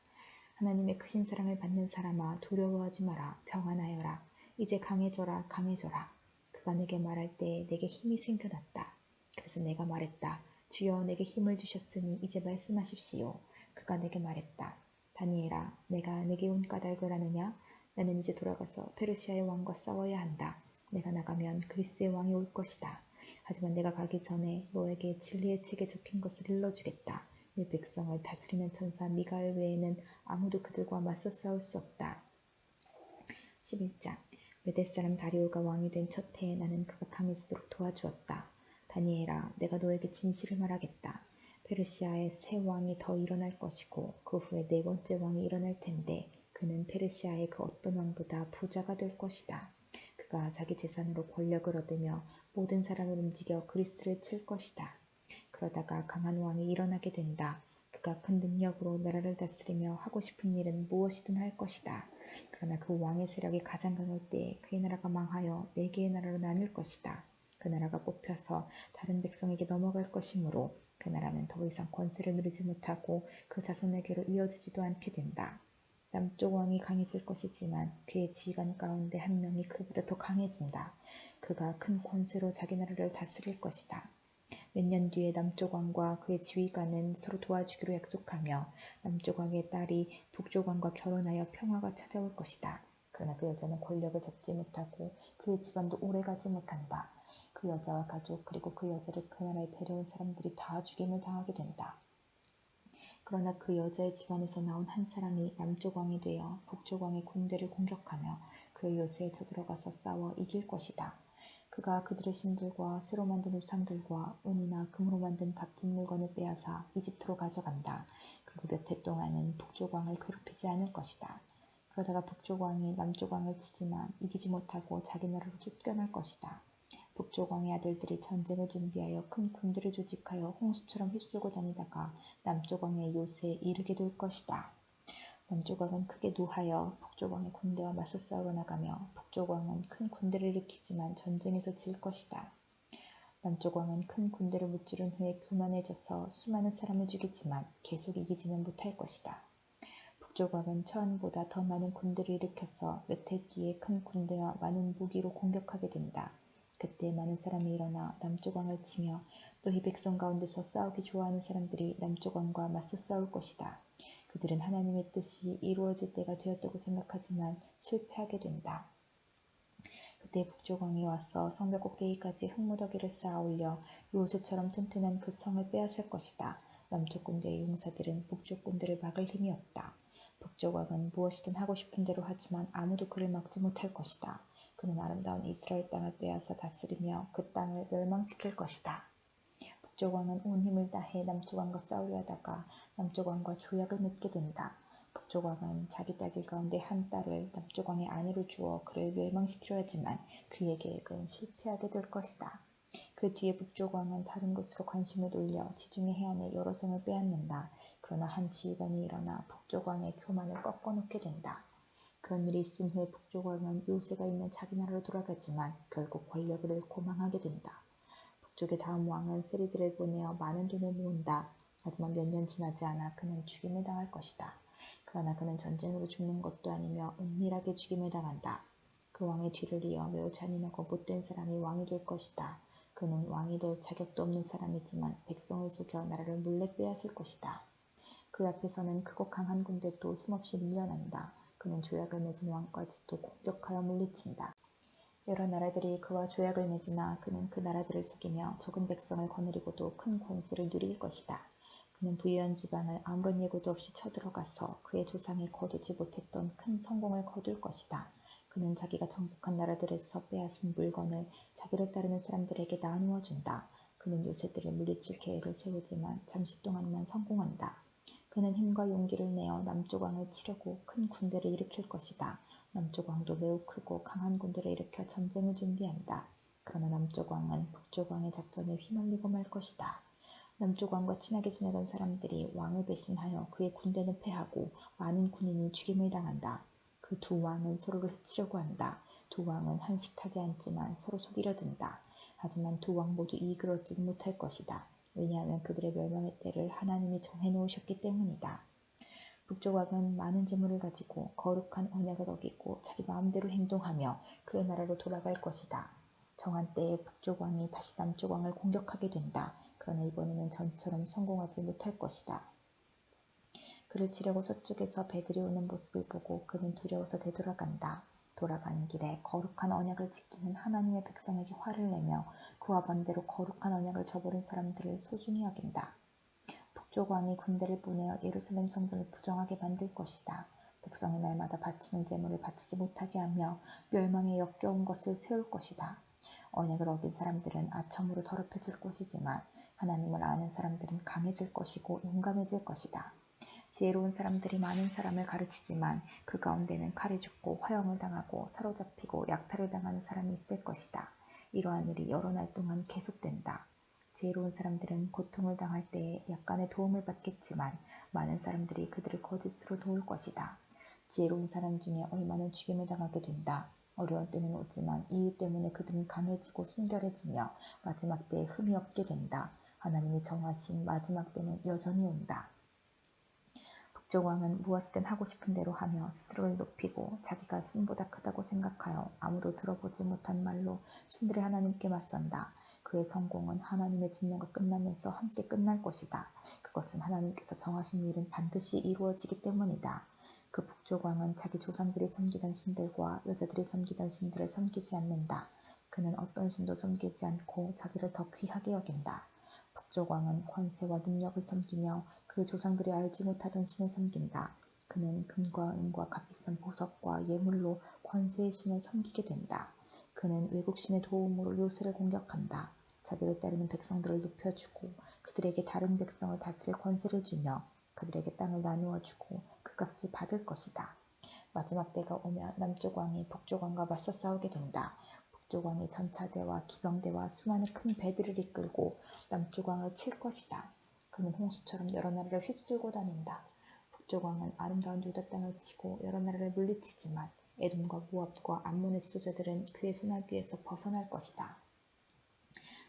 하나님의 크신 사랑을 받는 사람아, 두려워하지 마라. 평안하여라. 이제 강해져라, 강해져라. 그가 내게 말할 때 내게 힘이 생겨났다. 그래서 내가 말했다. 주여, 내게 힘을 주셨으니 이제 말씀하십시오. 그가 내게 말했다. 다니엘아, 내가 내게 온 까닭을 아느냐? 나는 이제 돌아가서 페르시아의 왕과 싸워야 한다. 내가 나가면 그리스의 왕이 올 것이다. 하지만 내가 가기 전에 너에게 진리의 책에 적힌 것을 일러주겠다. 내 백성을 다스리는 천사 미가엘 외에는 아무도 그들과 맞서 싸울 수 없다. 11장 메대 사람 다리오가 왕이 된 첫 해에 나는 그가 강해지도록 도와주었다. 다니엘아, 내가 너에게 진실을 말하겠다. 페르시아에 새 왕이 더 일어날 것이고 그 후에 네 번째 왕이 일어날 텐데 그는 페르시아의 그 어떤 왕보다 부자가 될 것이다. 그가 자기 재산으로 권력을 얻으며 모든 사람을 움직여 그리스를 칠 것이다. 그러다가 강한 왕이 일어나게 된다. 그가 큰 능력으로 나라를 다스리며 하고 싶은 일은 무엇이든 할 것이다. 그러나 그 왕의 세력이 가장 강할 때에 그의 나라가 망하여 4개의 나라로 나뉠 것이다. 그 나라가 뽑혀서 다른 백성에게 넘어갈 것이므로 그 나라는 더 이상 권세를 누리지 못하고 그 자손에게로 이어지지도 않게 된다. 남쪽 왕이 강해질 것이지만 그의 지휘관 가운데 한 명이 그보다 더 강해진다. 그가 큰 권세로 자기 나라를 다스릴 것이다. 몇 년 뒤에 남쪽 왕과 그의 지휘관은 서로 도와주기로 약속하며 남쪽 왕의 딸이 북쪽 왕과 결혼하여 평화가 찾아올 것이다. 그러나 그 여자는 권력을 잡지 못하고 그의 집안도 오래가지 못한다. 그 여자와 가족 그리고 그 여자를 그 나라에 데려온 사람들이 다 죽임을 당하게 된다. 그러나 그 여자의 집안에서 나온 한 사람이 남쪽 왕이 되어 북쪽 왕의 군대를 공격하며 그의 요새에 쳐들어가서 싸워 이길 것이다. 그가 그들의 신들과 쇠로 만든 우상들과 은이나 금으로 만든 값진 물건을 빼앗아 이집트로 가져간다. 그리고 몇 해 동안은 북쪽 왕을 괴롭히지 않을 것이다. 그러다가 북쪽 왕이 남쪽 왕을 치지만 이기지 못하고 자기 나라로 쫓겨날 것이다. 북쪽 왕의 아들들이 전쟁을 준비하여 큰 군대를 조직하여 홍수처럼 휩쓸고 다니다가 남쪽 왕의 요새에 이르게 될 것이다. 남쪽 왕은 크게 노하여 북쪽 왕의 군대와 맞서 싸우러 나가며 북쪽 왕은 큰 군대를 일으키지만 전쟁에서 질 것이다. 남쪽 왕은 큰 군대를 무찌른 후에 교만해져서 수많은 사람을 죽이지만 계속 이기지는 못할 것이다. 북쪽 왕은 처음보다 더 많은 군대를 일으켜서 몇 해 뒤에 큰 군대와 많은 무기로 공격하게 된다. 그때 많은 사람이 일어나 남쪽 왕을 치며 또 이 백성 가운데서 싸우기 좋아하는 사람들이 남쪽 왕과 맞서 싸울 것이다. 그들은 하나님의 뜻이 이루어질 때가 되었다고 생각하지만 실패하게 된다. 그때 북쪽 왕이 와서 성벽 꼭대기까지 흙무더기를 쌓아 올려 요새처럼 튼튼한 그 성을 빼앗을 것이다. 남쪽 군대의 용사들은 북쪽 군대를 막을 힘이 없다. 북쪽 왕은 무엇이든 하고 싶은 대로 하지만 아무도 그를 막지 못할 것이다. 그는 아름다운 이스라엘 땅을 빼앗아 다스리며 그 땅을 멸망시킬 것이다. 북쪽 왕은 온 힘을 다해 남쪽 왕과 싸우려 하다가 남쪽 왕과 조약을 맺게 된다. 북쪽 왕은 자기 딸들 가운데 한 딸을 남쪽 왕의 아내로 주어 그를 멸망시키려 하지만 그의 계획은 실패하게 될 것이다. 그 뒤에 북쪽 왕은 다른 곳으로 관심을 돌려 지중해 해안의 여러 성을 빼앗는다. 그러나 한 지휘관이 일어나 북쪽 왕의 교만을 꺾어놓게 된다. 그런 일이 있은 후에 북쪽 왕은 요새가 있는 자기 나라로 돌아가지만 결국 권력을 잃고 망하게 된다. 북쪽의 다음 왕은 세리들을 보내어 많은 돈을 모은다. 하지만 몇 년 지나지 않아 그는 죽임을 당할 것이다. 그러나 그는 전쟁으로 죽는 것도 아니며 은밀하게 죽임을 당한다. 그 왕의 뒤를 이어 매우 잔인하고 못된 사람이 왕이 될 것이다. 그는 왕이 될 자격도 없는 사람이지만 백성을 속여 나라를 몰래 빼앗을 것이다. 그 앞에서는 크고 강한 군대도 힘없이 밀려난다. 그는 조약을 맺은 왕까지도 공격하여 물리친다. 여러 나라들이 그와 조약을 맺으나 그는 그 나라들을 속이며 적은 백성을 거느리고도 큰 권세를 누릴 것이다. 그는 부유한 지방을 아무런 예고도 없이 쳐들어가서 그의 조상이 거두지 못했던 큰 성공을 거둘 것이다. 그는 자기가 정복한 나라들에서 빼앗은 물건을 자기를 따르는 사람들에게 나누어 준다. 그는 요새들을 물리칠 계획을 세우지만 잠시 동안만 성공한다. 그는 힘과 용기를 내어 남쪽 왕을 치려고 큰 군대를 일으킬 것이다. 남쪽 왕도 매우 크고 강한 군대를 일으켜 전쟁을 준비한다. 그러나 남쪽 왕은 북쪽 왕의 작전에 휘말리고 말 것이다. 남쪽 왕과 친하게 지내던 사람들이 왕을 배신하여 그의 군대는 패하고 많은 군인이 죽임을 당한다. 그 두 왕은 서로를 해치려고 한다. 두 왕은 한 식탁에 앉지만 서로 속이려 든다. 하지만 두 왕 모두 이익을 얻지는 못할 것이다. 왜냐하면 그들의 멸망의 때를 하나님이 정해놓으셨기 때문이다. 북쪽 왕은 많은 재물을 가지고 거룩한 언약을 어기고 자기 마음대로 행동하며 그의 나라로 돌아갈 것이다. 정한 때에 북쪽 왕이 다시 남쪽 왕을 공격하게 된다. 그러나 이번에는 전처럼 성공하지 못할 것이다. 그를 치려고 서쪽에서 배들이 오는 모습을 보고 그는 두려워서 되돌아간다. 돌아가는 길에 거룩한 언약을 지키는 하나님의 백성에게 화를 내며 그와 반대로 거룩한 언약을 저버린 사람들을 소중히 여긴다. 북쪽 왕이 군대를 보내어 예루살렘 성전을 부정하게 만들 것이다. 백성이 날마다 바치는 제물을 바치지 못하게 하며 멸망에 역겨운 것을 세울 것이다. 언약을 어긴 사람들은 아첨으로 더럽혀질 것이지만 하나님을 아는 사람들은 강해질 것이고 용감해질 것이다. 지혜로운 사람들이 많은 사람을 가르치지만 그 가운데는 칼에 죽고 화형을 당하고 사로잡히고 약탈을 당하는 사람이 있을 것이다. 이러한 일이 여러 날 동안 계속된다. 지혜로운 사람들은 고통을 당할 때에 약간의 도움을 받겠지만 많은 사람들이 그들을 거짓으로 도울 것이다. 지혜로운 사람 중에 얼마는 죽임을 당하게 된다. 어려운 때는 오지만 이유 때문에 그들은 강해지고 순결해지며 마지막 때에 흠이 없게 된다. 하나님이 정하신 마지막 때는 여전히 온다. 북쪽 왕은 무엇이든 하고 싶은 대로 하며 스스로를 높이고 자기가 신보다 크다고 생각하여 아무도 들어보지 못한 말로 신들의 하나님께 맞선다. 그의 성공은 하나님의 진노가 끝나면서 함께 끝날 것이다. 그것은 하나님께서 정하신 일은 반드시 이루어지기 때문이다. 그 북쪽 왕은 자기 조상들이 섬기던 신들과 여자들이 섬기던 신들을 섬기지 않는다. 그는 어떤 신도 섬기지 않고 자기를 더 귀하게 여긴다. 북쪽 왕은 권세와 능력을 섬기며 그 조상들이 알지 못하던 신을 섬긴다. 그는 금과 은과 값비싼 보석과 예물로 권세의 신을 섬기게 된다. 그는 외국 신의 도움으로 요새를 공격한다. 자기를 따르는 백성들을 높여주고 그들에게 다른 백성을 다스릴 권세를 주며 그들에게 땅을 나누어 주고 그 값을 받을 것이다. 마지막 때가 오면 남쪽 왕이 북쪽 왕과 맞서 싸우게 된다. 북쪽 왕이 전차대와 기병대와 수많은 큰 배들을 이끌고 남쪽 왕을 칠 것이다. 그는 홍수처럼 여러 나라를 휩쓸고 다닌다. 북쪽 왕은 아름다운 유다 땅을 치고 여러 나라를 물리치지만 에돔과 모압과 암몬의 지도자들은 그의 손아귀에서 벗어날 것이다.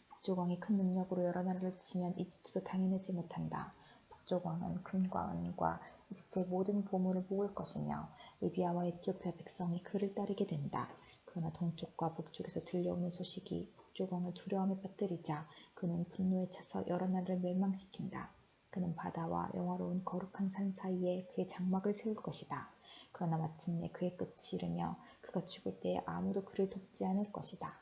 북쪽 왕이 큰 능력으로 여러 나라를 치면 이집트도 당해내지 못한다. 북쪽 왕은 금과 은과 이집트의 모든 보물을 모을 것이며 리비아와 에티오피아 백성이 그를 따르게 된다. 그러나 동쪽과 북쪽에서 들려오는 소식이 북쪽 왕을 두려움에 빠뜨리자 그는 분노에 차서 여러 나라를 멸망시킨다. 그는 바다와 영화로운 거룩한 산 사이에 그의 장막을 세울 것이다. 그러나 마침내 그의 끝이 이르며 그가 죽을 때에 아무도 그를 돕지 않을 것이다.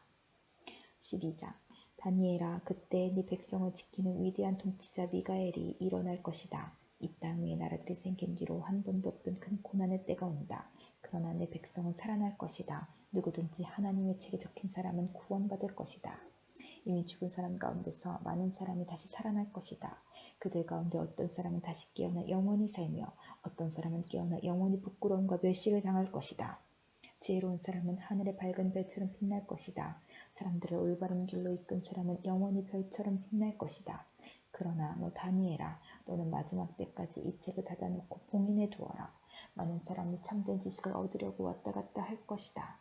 12장 다니엘아, 그때 네 백성을 지키는 위대한 통치자 미가엘이 일어날 것이다. 이 땅 위에 나라들이 생긴 뒤로 한 번도 없던 큰 고난의 때가 온다. 그러나 내 백성은 살아날 것이다. 누구든지 하나님의 책에 적힌 사람은 구원받을 것이다. 이미 죽은 사람 가운데서 많은 사람이 다시 살아날 것이다. 그들 가운데 어떤 사람은 다시 깨어나 영원히 살며 어떤 사람은 깨어나 영원히 부끄러움과 멸시를 당할 것이다. 지혜로운 사람은 하늘의 밝은 별처럼 빛날 것이다. 사람들을 올바른 길로 이끈 사람은 영원히 별처럼 빛날 것이다. 그러나 너 다니엘아, 너는 마지막 때까지 이 책을 닫아놓고 봉인해 두어라. 많은 사람이 참된 지식을 얻으려고 왔다 갔다 할 것이다.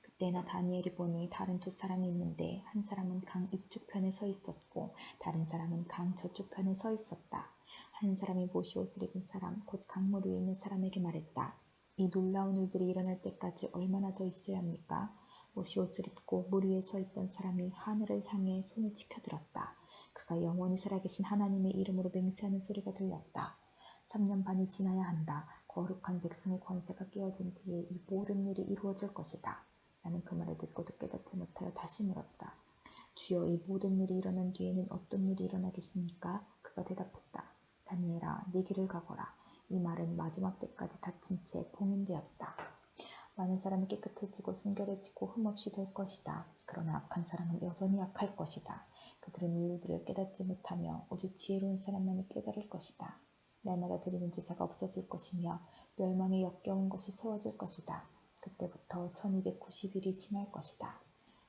그때나 다니엘이 보니 다른 두 사람이 있는데 한 사람은 강 이쪽 편에 서 있었고 다른 사람은 강 저쪽 편에 서 있었다. 한 사람이 못이옷을 입은 사람, 곧 강물 위에 있는 사람에게 말했다. 이 놀라운 일들이 일어날 때까지 얼마나 더 있어야 합니까? 못이옷을 입고 물 위에 서 있던 사람이 하늘을 향해 손을 치켜들었다. 그가 영원히 살아계신 하나님의 이름으로 맹세하는 소리가 들렸다. 3년 반이 지나야 한다. 거룩한 백성의 권세가 깨어진 뒤에 이 모든 일이 이루어질 것이다. 나는 그 말을 듣고도 깨닫지 못하여 다시 물었다. 주여, 이 모든 일이 일어난 뒤에는 어떤 일이 일어나겠습니까? 그가 대답했다. 다니엘아, 네 길을 가거라. 이 말은 마지막 때까지 닫힌 채 봉인되었다. 많은 사람이 깨끗해지고 순결해지고 흠없이 될 것이다. 그러나 악한 사람은 여전히 악할 것이다. 그들은 이유들을 깨닫지 못하며 오직 지혜로운 사람만이 깨달을 것이다. 날마다 드리는 제사가 없어질 것이며 멸망에 역겨운 것이 세워질 것이다. 그때부터 1290일이 지날 것이다.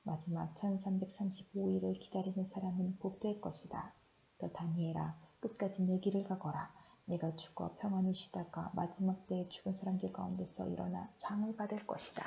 마지막 1335일을 기다리는 사람은 복될 것이다. 너 다니엘아, 끝까지 내 길을 가거라. 내가 죽어 평안히 쉬다가 마지막 때에 죽은 사람들 가운데서 일어나 상을 받을 것이다.